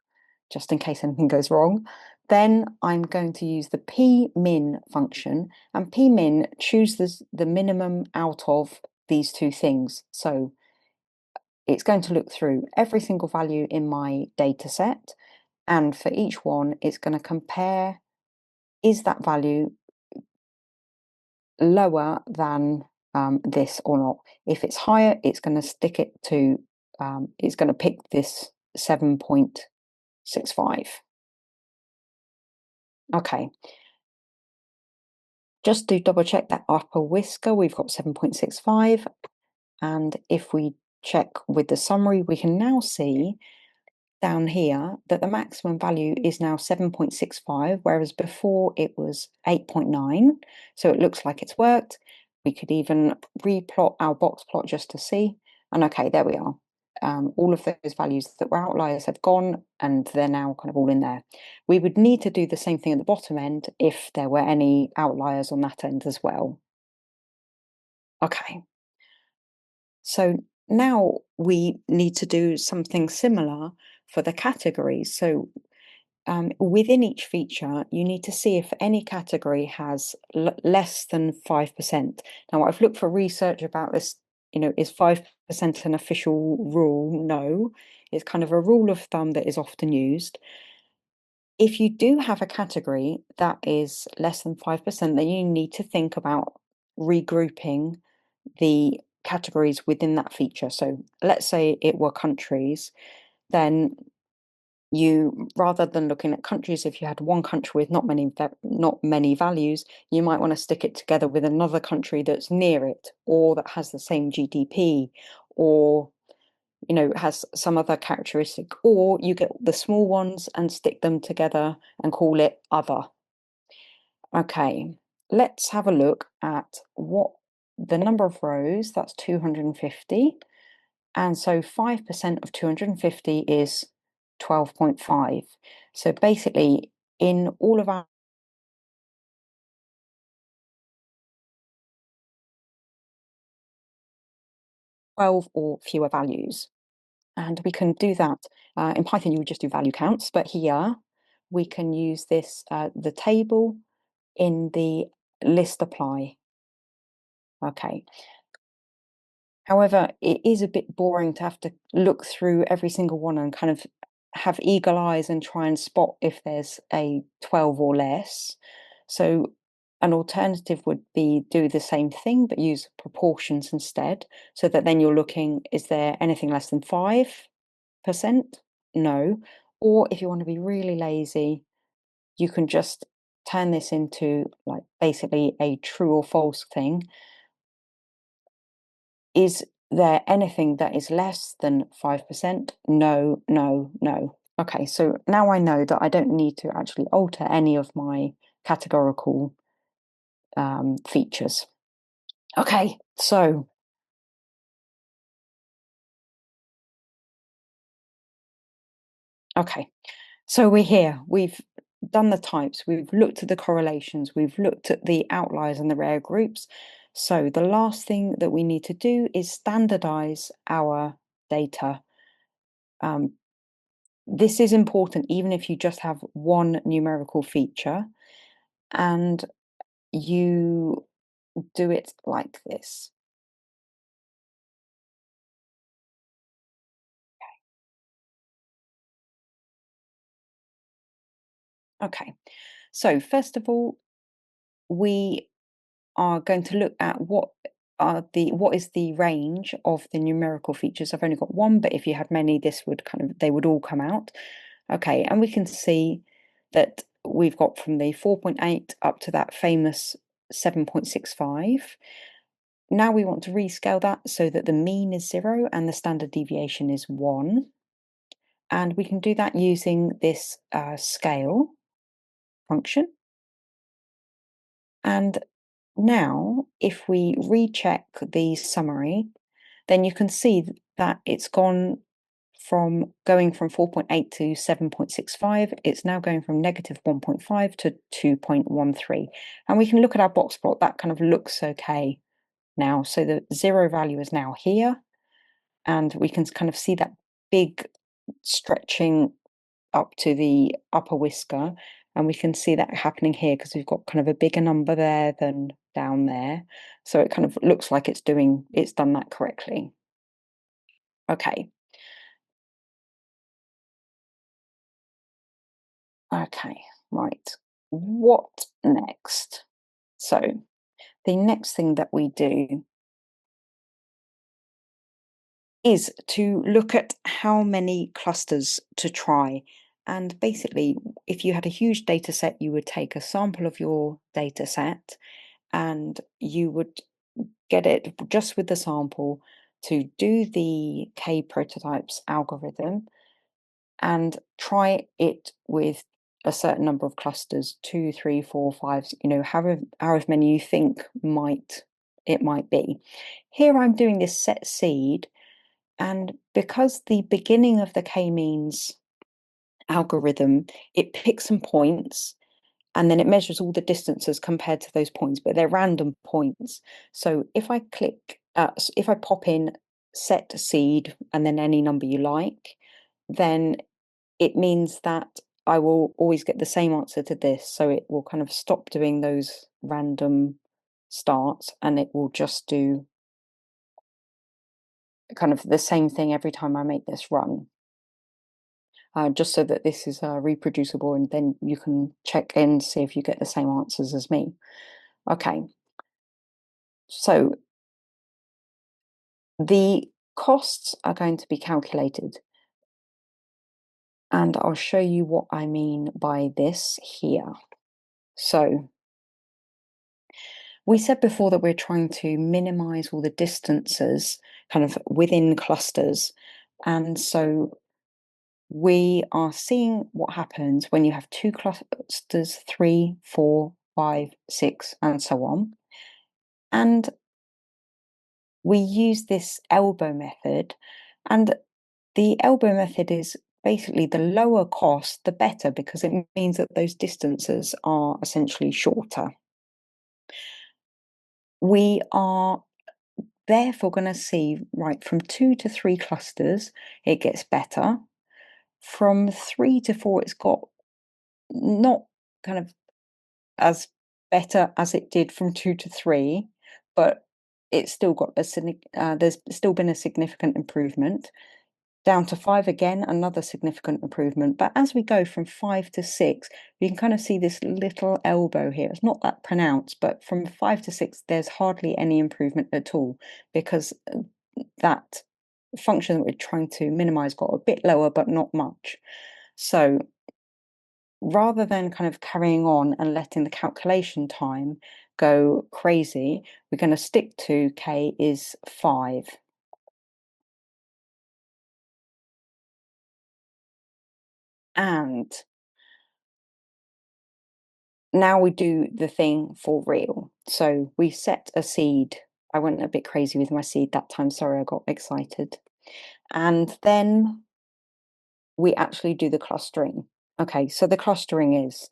just in case anything goes wrong. Then I'm going to use the pmin function, and pmin chooses the minimum out of these two things. So it's going to look through every single value in my data set, and for each one, it's going to compare, is that value lower than this or not? If it's higher, it's going to stick it to, it's going to pick this 7.65. Okay. Just to double check that upper whisker, we've got 7.65. And if we check with the summary, we can now see down here that the maximum value is now 7.65, whereas before it was 8.9. So it looks like it's worked. We could even replot our box plot just to see. And okay, there we are. All of those values that were outliers have gone, and they're now kind of all in there. We would need to do the same thing at the bottom end if there were any outliers on that end as well. Okay. So now we need to do something similar for the categories. So within each feature, you need to see if any category has less than 5%. Now, I've looked for research about this, you know, is 5% an official rule? No, it's kind of a rule of thumb that is often used. If you do have a category that is less than 5%, then you need to think about regrouping the categories within that feature. So let's say it were countries, then you, rather than looking at countries, if you had one country with not many values, you might want to stick it together with another country that's near it, or that has the same GDP, or has some other characteristic, or you get the small ones and stick them together and call it other. Okay, let's have a look at what the number of rows, that's 250. And so 5% of 250 is 12.5. So basically, in all of our 12 or fewer values. And we can do that. In Python, you would just do value counts, but here we can use this, the table in the list apply. Okay. However, it is a bit boring to have to look through every single one and kind of have eagle eyes and try and spot if there's a 12 or less. So an alternative would be do the same thing, but use proportions instead, so that then you're looking, is there anything less than 5%? No. Or if you want to be really lazy, you can just turn this into like basically a true or false thing. Is there anything that is less than 5%? No, no, no. Okay, so now I know that I don't need to actually alter any of my categorical features. Okay, so we're here. We've done the types, we've looked at the correlations, we've looked at the outliers and the rare groups. So the last thing that we need to do is standardize our data. This is important even if you just have one numerical feature, and you do it like this. Okay, so first of all, we are going to look at what is the range of the numerical features. I've only got one, but if you had many, they would all come out. Okay, and we can see that we've got from the 4.8 up to that famous 7.65. Now we want to rescale that so that the mean is 0 and the standard deviation is 1. And we can do that using this scale function. And now, if we recheck the summary, then you can see that it's going from 4.8 to 7.65. It's now going from -1.5 to 2.13. And we can look at our box plot. That kind of looks okay now. So the 0 value is now here. And we can kind of see that big stretching up to the upper whisker. And we can see that happening here because we've got kind of a bigger number there than down there. So it kind of looks like it's done that correctly. Okay. Okay, right. What next? So the next thing that we do is to look at how many clusters to try. And basically, if you had a huge data set, you would take a sample of your data set and you would get it just with the sample to do the K prototypes algorithm and try it with a certain number of clusters, 2, 3, 4, 5, however many you think it might be. Here I'm doing this set seed, and because the beginning of the k-means algorithm, it picks some points and then it measures all the distances compared to those points, but they're random points. So if I pop in set seed and then any number you like, then it means that I will always get the same answer to this. So it will kind of stop doing those random starts and it will just do kind of the same thing every time I make this run. just so that this is reproducible, and then you can check in, see if you get the same answers as me. Okay, so the costs are going to be calculated, and I'll show you what I mean by this here. So we said before that we're trying to minimize all the distances kind of within clusters, and so we are seeing what happens when you have two clusters, 3, 4, 5, 6, and so on. And we use this elbow method, and the elbow method is basically the lower cost, the better, because it means that those distances are essentially shorter. We are therefore going to see, right, from 2 to 3 clusters, it gets better. From 3 to 4, it's got not kind of as better as it did from 2 to 3, but it's still got there's still been a significant improvement. Down to 5 again, another significant improvement. But as we go from 5 to 6, you can kind of see this little elbow here. It's not that pronounced, but from 5 to 6, there's hardly any improvement at all, because that function that we're trying to minimize got a bit lower, but not much. So rather than kind of carrying on and letting the calculation time go crazy, we're going to stick to k is 5. And now we do the thing for real. So we set a seed. I went a bit crazy with my seed that time. Sorry, I got excited. And then we actually do the clustering. Okay, so the clustering is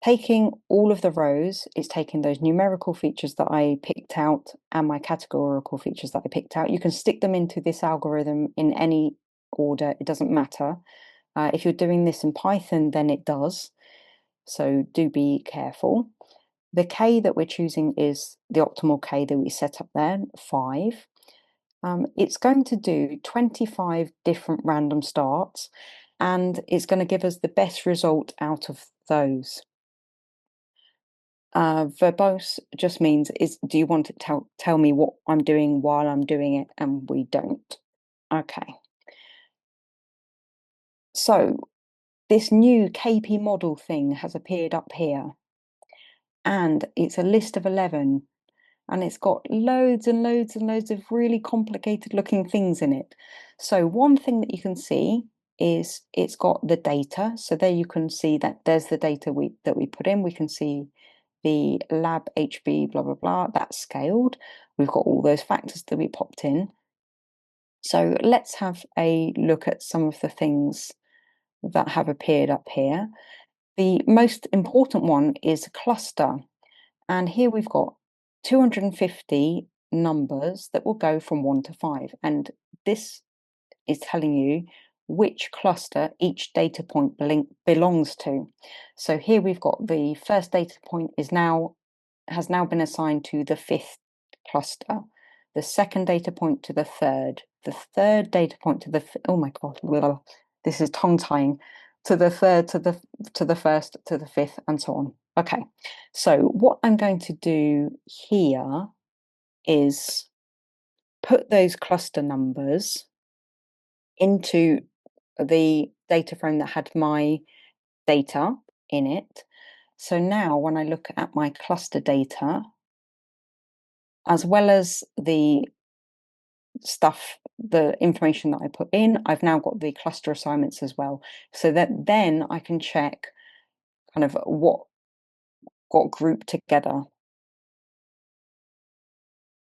taking all of the rows, it's taking those numerical features that I picked out and my categorical features that I picked out. You can stick them into this algorithm in any order, it doesn't matter. If you're doing this in Python, then it does. So do be careful. The k that we're choosing is the optimal k that we set up there, 5. It's going to do 25 different random starts, and it's going to give us the best result out of those. Verbose just means do you want to tell me what I'm doing while I'm doing it, and we don't. Okay. So this new KP model thing has appeared up here, and it's a list of 11, and it's got loads and loads and loads of really complicated looking things in it. So one thing that you can see is it's got the data. So there you can see that there's the data that we put in. We can see the lab HB blah blah blah, that's scaled. We've got all those factors that we popped in. So let's have a look at some of the things that have appeared up here. The most important one is cluster, and here we've got 250 numbers that will go from 1 to 5, and this is telling you which cluster each data point belongs to. So here we've got the first data point has now been assigned to the 5th cluster, the second data point to the 3rd, the third data point to the oh my god, this is tongue tying, to the 3rd, to the 1st, to the 5th, and so on. Okay, so what I'm going to do here is put those cluster numbers into the data frame that had my data in it. So now when I look at my cluster data, as well as the stuff, the information that I put in, I've now got the cluster assignments as well. So that then I can check kind of what got grouped together.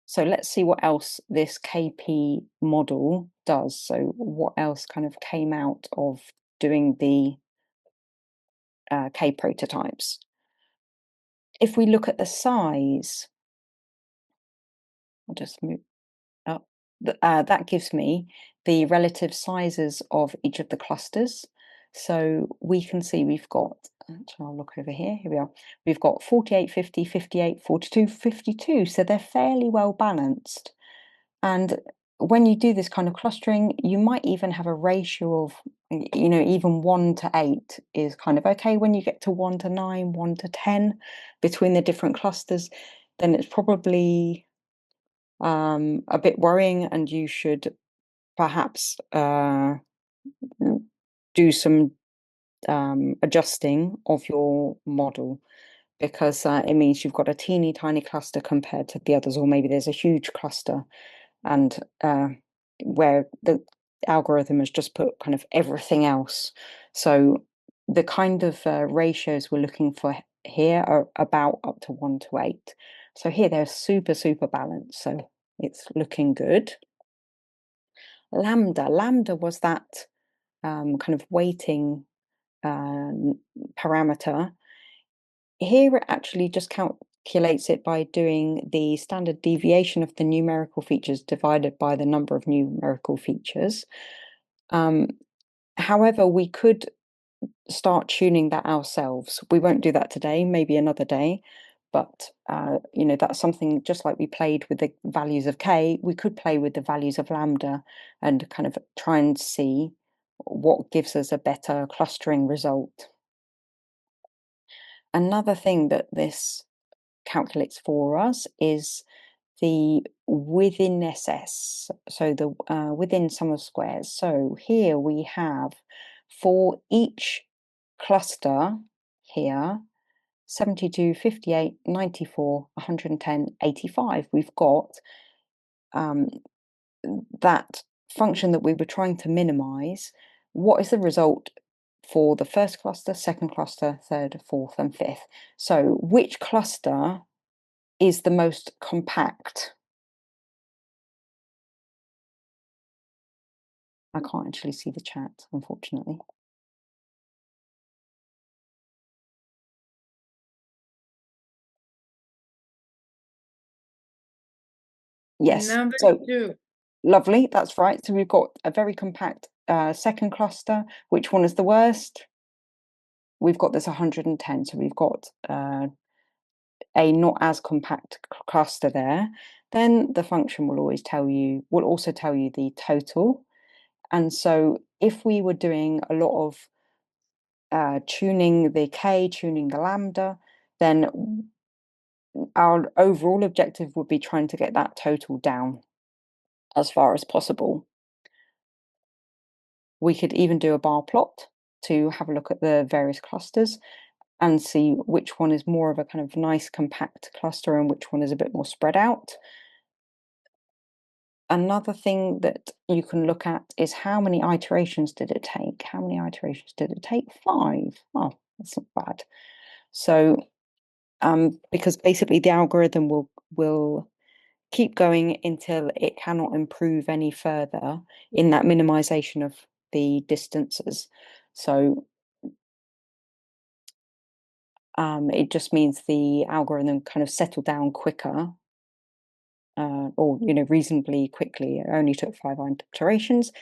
So let's see what else this KP model does. So what else kind of came out of doing the K prototypes? If we look at the size, I'll just move up. That gives me the relative sizes of each of the clusters. So we can see we've got, actually I'll look over here, here we are. We've got 48, 50, 58, 42, 52. So they're fairly well balanced. And when you do this kind of clustering, you might even have a ratio of, even 1 to 8 is kind of okay. When you get to 1 to 9, 1 to 10 between the different clusters, then it's probably a bit worrying, and you should perhaps do some adjusting of your model, because it means you've got a teeny tiny cluster compared to the others, or maybe there's a huge cluster, and where the algorithm has just put kind of everything else. So the kind of ratios we're looking for here are about up to 1 to 8. So here they're super balanced, so it's looking good. Lambda was that kind of weighting parameter. Here it actually just calculates it by doing the standard deviation of the numerical features divided by the number of numerical features. However, we could start tuning that ourselves. We won't do that today, maybe another day, but that's something, just like we played with the values of k, we could play with the values of lambda and kind of try and see what gives us a better clustering result. Another thing that this calculates for us is the within SS, so the within sum of squares. So here we have, for each cluster here, 72, 58, 94, 110, 85. We've got that function that we were trying to minimize. What is the result for the first cluster, second cluster, third, fourth, and fifth? So which cluster is the most compact? I can't actually see the chat, unfortunately. Yes. Number So 2. lovely, that's right. So we've got a very compact second cluster. Which one is the worst? We've got this 110, so we've got a not as compact cluster there. Then the function will also tell you the total. And so if we were doing a lot of tuning the k, tuning the lambda, then our overall objective would be trying to get that total down as far as possible. We could even do a bar plot to have a look at the various clusters and see which one is more of a kind of nice compact cluster and which one is a bit more spread out. Another thing that you can look at is how many iterations did it take? How many iterations did it take? 5. Oh, that's not bad. So because basically the algorithm will keep going until it cannot improve any further in that minimization of the distances. So it just means the algorithm kind of settled down quicker, or reasonably quickly. It only took 5 iterations.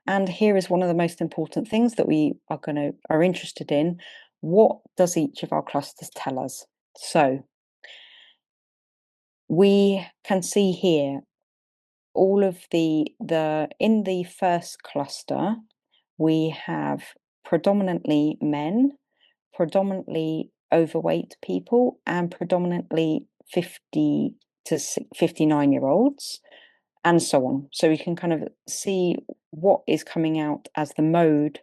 And here is one of the most important things that we are interested in. What does each of our clusters tell us? So we can see here all of in the first cluster, we have predominantly men, predominantly overweight people, and predominantly 50 to 59-year-olds, and so on. So we can kind of see what is coming out as the mode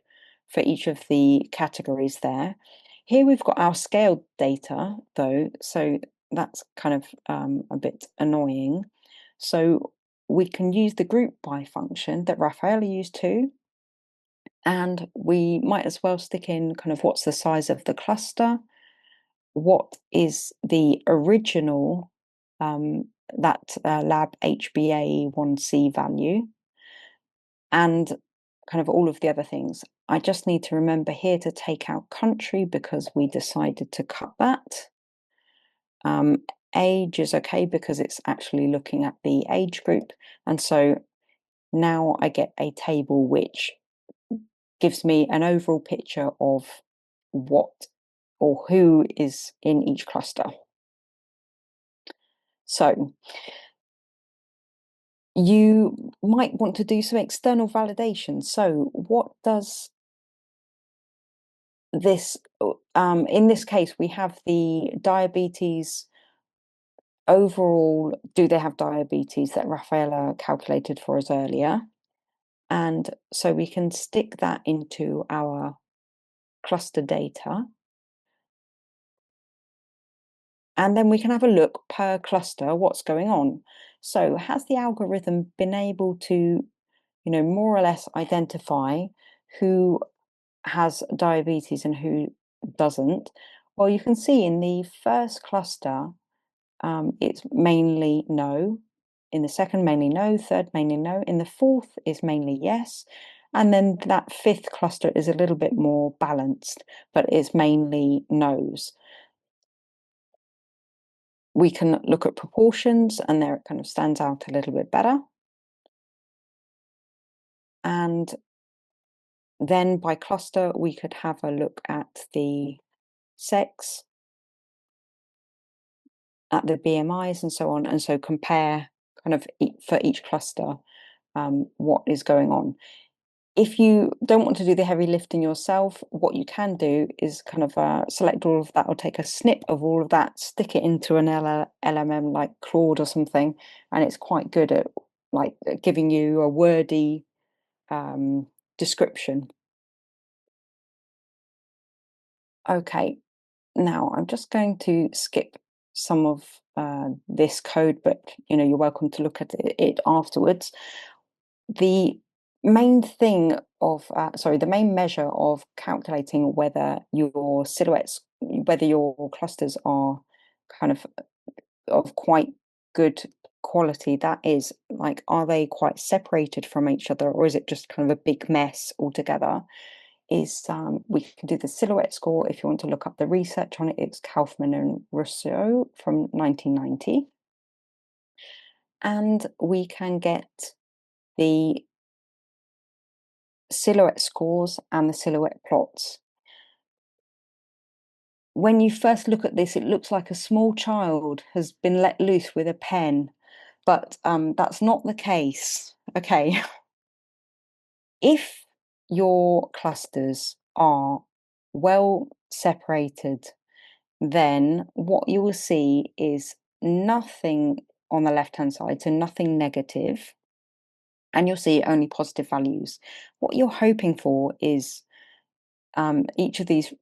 for each of the categories there. Here we've got our scaled data, though, so that's kind of a bit annoying. So we can use the group by function that Rafaela used too, and we might as well stick in kind of what's the size of the cluster, what is the original that lab HbA1c value, and kind of all of the other things. I just need to remember here to take out country because we decided to cut that. Age is okay because it's actually looking at the age group, and so now I get a table which gives me an overall picture of what or who is in each cluster. So you might want to do some external validation. So what does this, in this case, we have the diabetes overall, do they have diabetes, that Rafaela calculated for us earlier. And so we can stick that into our cluster data. And then we can have a look per cluster, what's going on. So has the algorithm been able to, more or less identify who has diabetes and who doesn't? Well, you can see in the first cluster, it's mainly no. In the second, mainly no. Third, mainly no. In the fourth is mainly yes. And then that fifth cluster is a little bit more balanced, but it's mainly no's. We can look at proportions, and there it kind of stands out a little bit better. And then by cluster, we could have a look at the sex, at the BMIs, and so on, and so compare kind of for each cluster what is going on. If you don't want to do the heavy lifting yourself, what you can do is kind of select all of that, or take a snip of all of that, stick it into an LMM like Claude or something, and it's quite good at like giving you a wordy description. Okay, now I'm just going to skip some of this code, but you're welcome to look at it afterwards. The main thing of, the main measure of calculating whether your silhouettes, whether your clusters are kind of quite good quality, that is like, are they quite separated from each other, or is it just kind of a big mess altogether? Is we can do the silhouette score. If you want to look up the research on it, it's Kaufman and Rousseau from 1990. And we can get the silhouette scores and the silhouette plots. When you first look at this, it looks like a small child has been let loose with a pen, but that's not the case. Okay. If your clusters are well separated, then what you will see is nothing on the left-hand side, so nothing negative, and you'll see only positive values. What you're hoping for is each of these,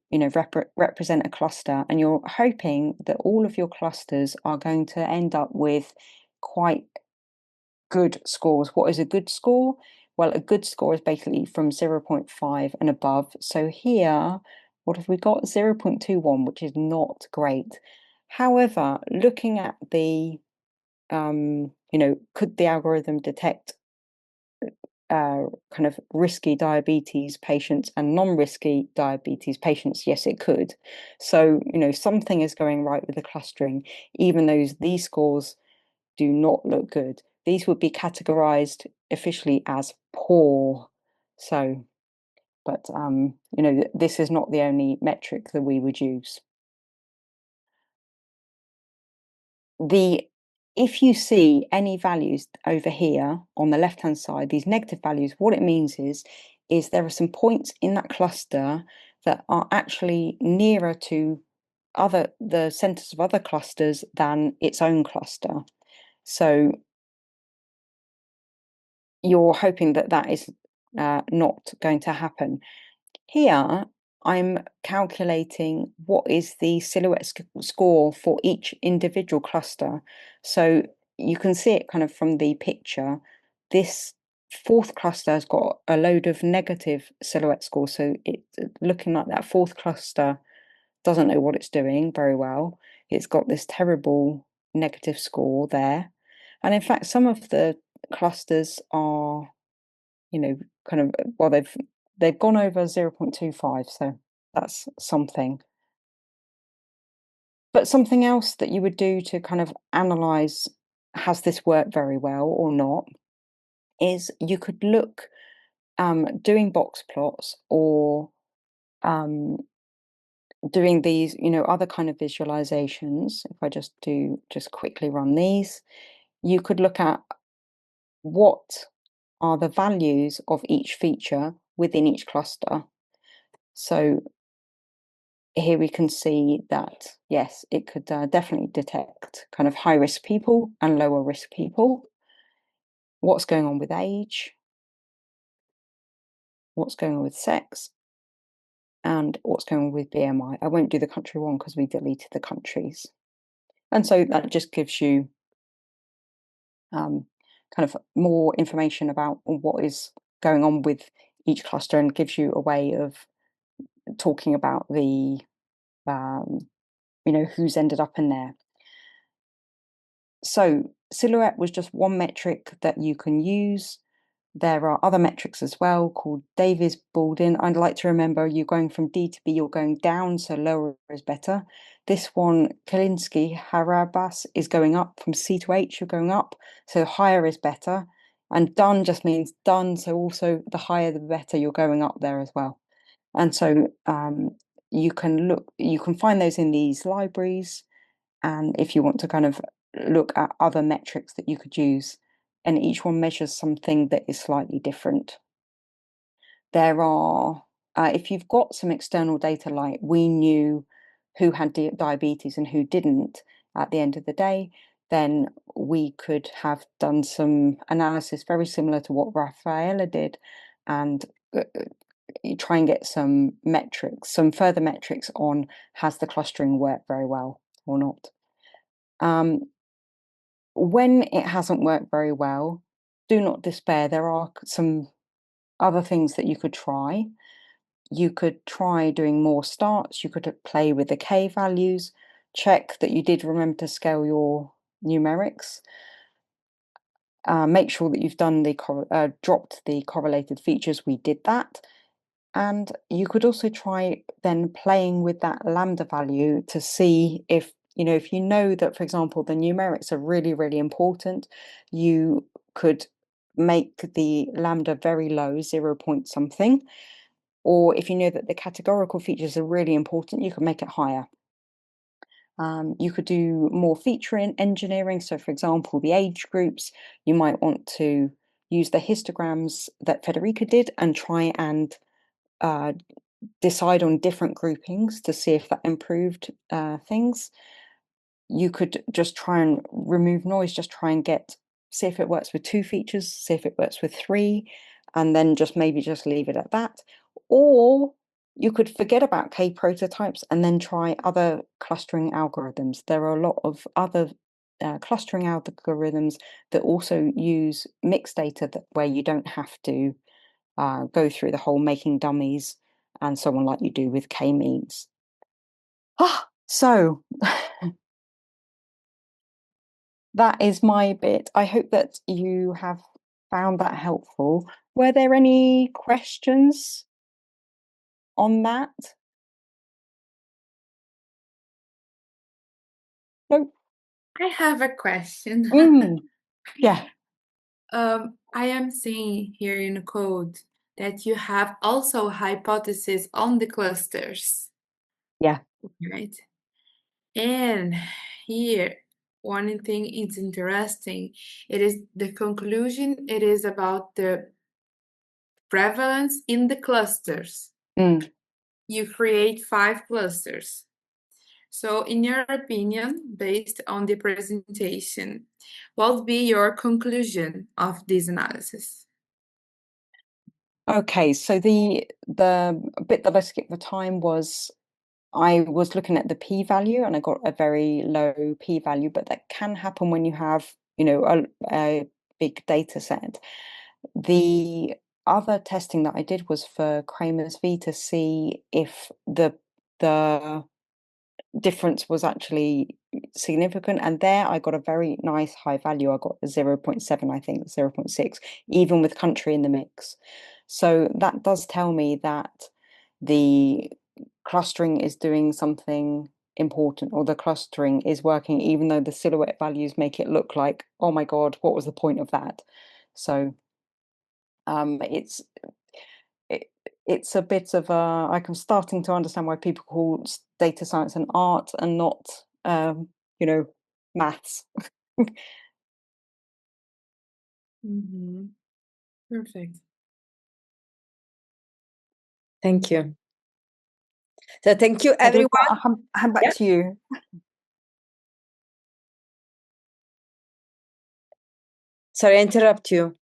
represent a cluster, and you're hoping that all of your clusters are going to end up with quite good scores. What is a good score? Well, a good score is basically from 0.5 and above. So here, what have we got? 0.21, which is not great. However, looking at the, could the algorithm detect kind of risky diabetes patients and non-risky diabetes patients? Yes, it could. So, something is going right with the clustering, even though these scores do not look good. These would be categorized officially as poor. So, but, this is not the only metric that we would use. If you see any values over here on the left-hand side, these negative values, what it means is there are some points in that cluster that are actually nearer to the centers of other clusters than its own cluster. So you're hoping that that is not going to happen. Here, I'm calculating what is the silhouette score for each individual cluster. So you can see it kind of from the picture. This fourth cluster has got a load of negative silhouette score. So it's looking like that fourth cluster doesn't know what it's doing very well. It's got this terrible negative score there. And in fact, some of the clusters are, kind of, well, they've gone over 0.25, so that's something. But something else that you would do to kind of analyze, has this worked very well or not, is you could look doing box plots, or doing these, other kind of visualizations. If I just quickly run these, you could look at what are the values of each feature within each cluster. So here we can see that, yes, it could definitely detect kind of high-risk people and lower-risk people. What's going on with age? What's going on with sex? And what's going on with BMI? I won't do the country one because we deleted the countries. And so that just gives you kind of more information about what is going on with each cluster and gives you a way of talking about the, who's ended up in there. So silhouette was just one metric that you can use. There are other metrics as well called Davis-Baldwin. I'd like to remember you're going from D to B, you're going down, so lower is better. This one, Kalinski-Harabas, is going up. From C to H, you're going up, so higher is better. And done just means done, so also the higher the better, you're going up there as well. And so you can find those in these libraries. And if you want to kind of look at other metrics that you could use, and each one measures something that is slightly different. There are, if you've got some external data, like we knew who had diabetes and who didn't at the end of the day, then we could have done some analysis very similar to what Rafaela did, and try and get some metrics, some further metrics on has the clustering worked very well or not. When it hasn't worked very well, do not despair. There are some other things that you could try. You could try doing more starts. You could play with the K values, check that you did remember to scale your numerics. Make sure that you've done the dropped the correlated features. We did that. And you could also try then playing with that lambda value to see if you know that, for example, the numerics are really, really important, you could make the lambda very low, 0 point something. Or if you know that the categorical features are really important, you can make it higher. You could do more feature engineering. So, for example, the age groups, you might want to use the histograms that Federica did and try and decide on different groupings to see if that improved things. You could just try and remove noise, just try and see if it works with 2 features, see if it works with 3, and then maybe just leave it at that. Or you could forget about K prototypes and then try other clustering algorithms. There are a lot of other clustering algorithms that also use mixed data where you don't have to go through the whole making dummies and so on like you do with K-means. So that is my bit. I hope that you have found that helpful. Were there any questions on that? No. I have a question. Yeah. I am seeing here in the code that you have also hypotheses on the clusters. Yeah. Right. And here, one thing is interesting. It is the conclusion. It is about the prevalence in the clusters. You create 5 clusters. So in your opinion, based on the presentation, what would be your conclusion of this analysis? Okay, so the bit that I skipped the time was I was looking at the p-value and I got a very low p-value, but that can happen when you have, a big data set. The other testing that I did was for Kramer's V to see if the difference was actually significant, and there I got a very nice high value. I got a 0.7, I think 0.6, even with country in the mix. So that does tell me that the clustering is doing something important, or the clustering is working, even though the silhouette values make it look like, oh my god, what was the point of that? So it's a bit of a, I'm starting to understand why people call data science an art and not maths. Perfect. Thank you. So thank you, Federica, everyone. I'll hand back to you. Sorry, I interrupt you.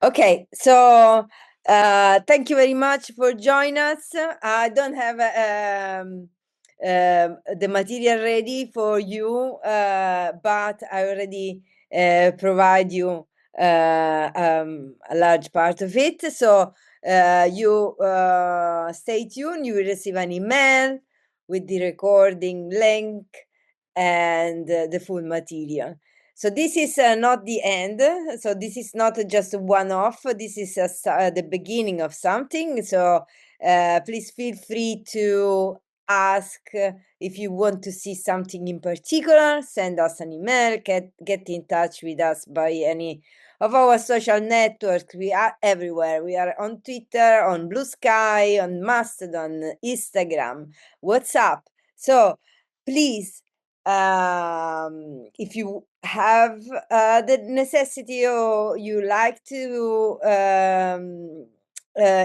Okay, so thank you very much for joining us. I don't have the material ready for you, but I already provide you a large part of it. So you stay tuned. You will receive an email with the recording link and the full material. So this is not the end. So this is not just a one-off. This is the beginning of something. So please feel free to ask if you want to see something in particular. Send us an email. Get in touch with us by any of our social networks. We are everywhere. We are on Twitter, on Blue Sky, on Mastodon, Instagram, WhatsApp. So please, if you have the necessity or you like to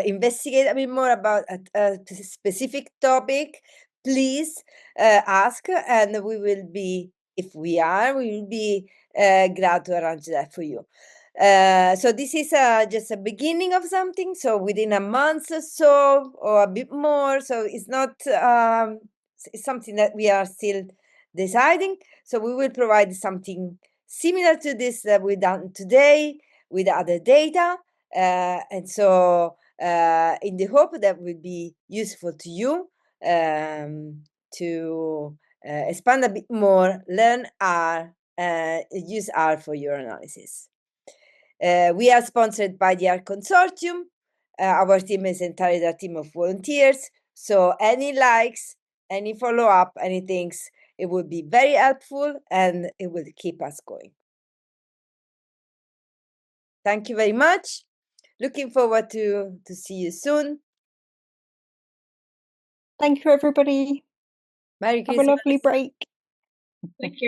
investigate a bit more about a specific topic, please ask, and we will be, if we will be glad to arrange that for you. So this is just a beginning of something. So within a month or so, or a bit more. So it's not it's something that we are still deciding. So we will provide something similar to this that we've done today with other data. And so in the hope that will be useful to you to expand a bit more, learn R, use R for your analysis. We are sponsored by the R Consortium. Our team is entirely a team of volunteers. So any likes, any follow-up, any things, it would be very helpful and it will keep us going. Thank you very much. Looking forward to see you soon. Thank you, everybody. Merry Have Christmas. a lovely break. Thank you.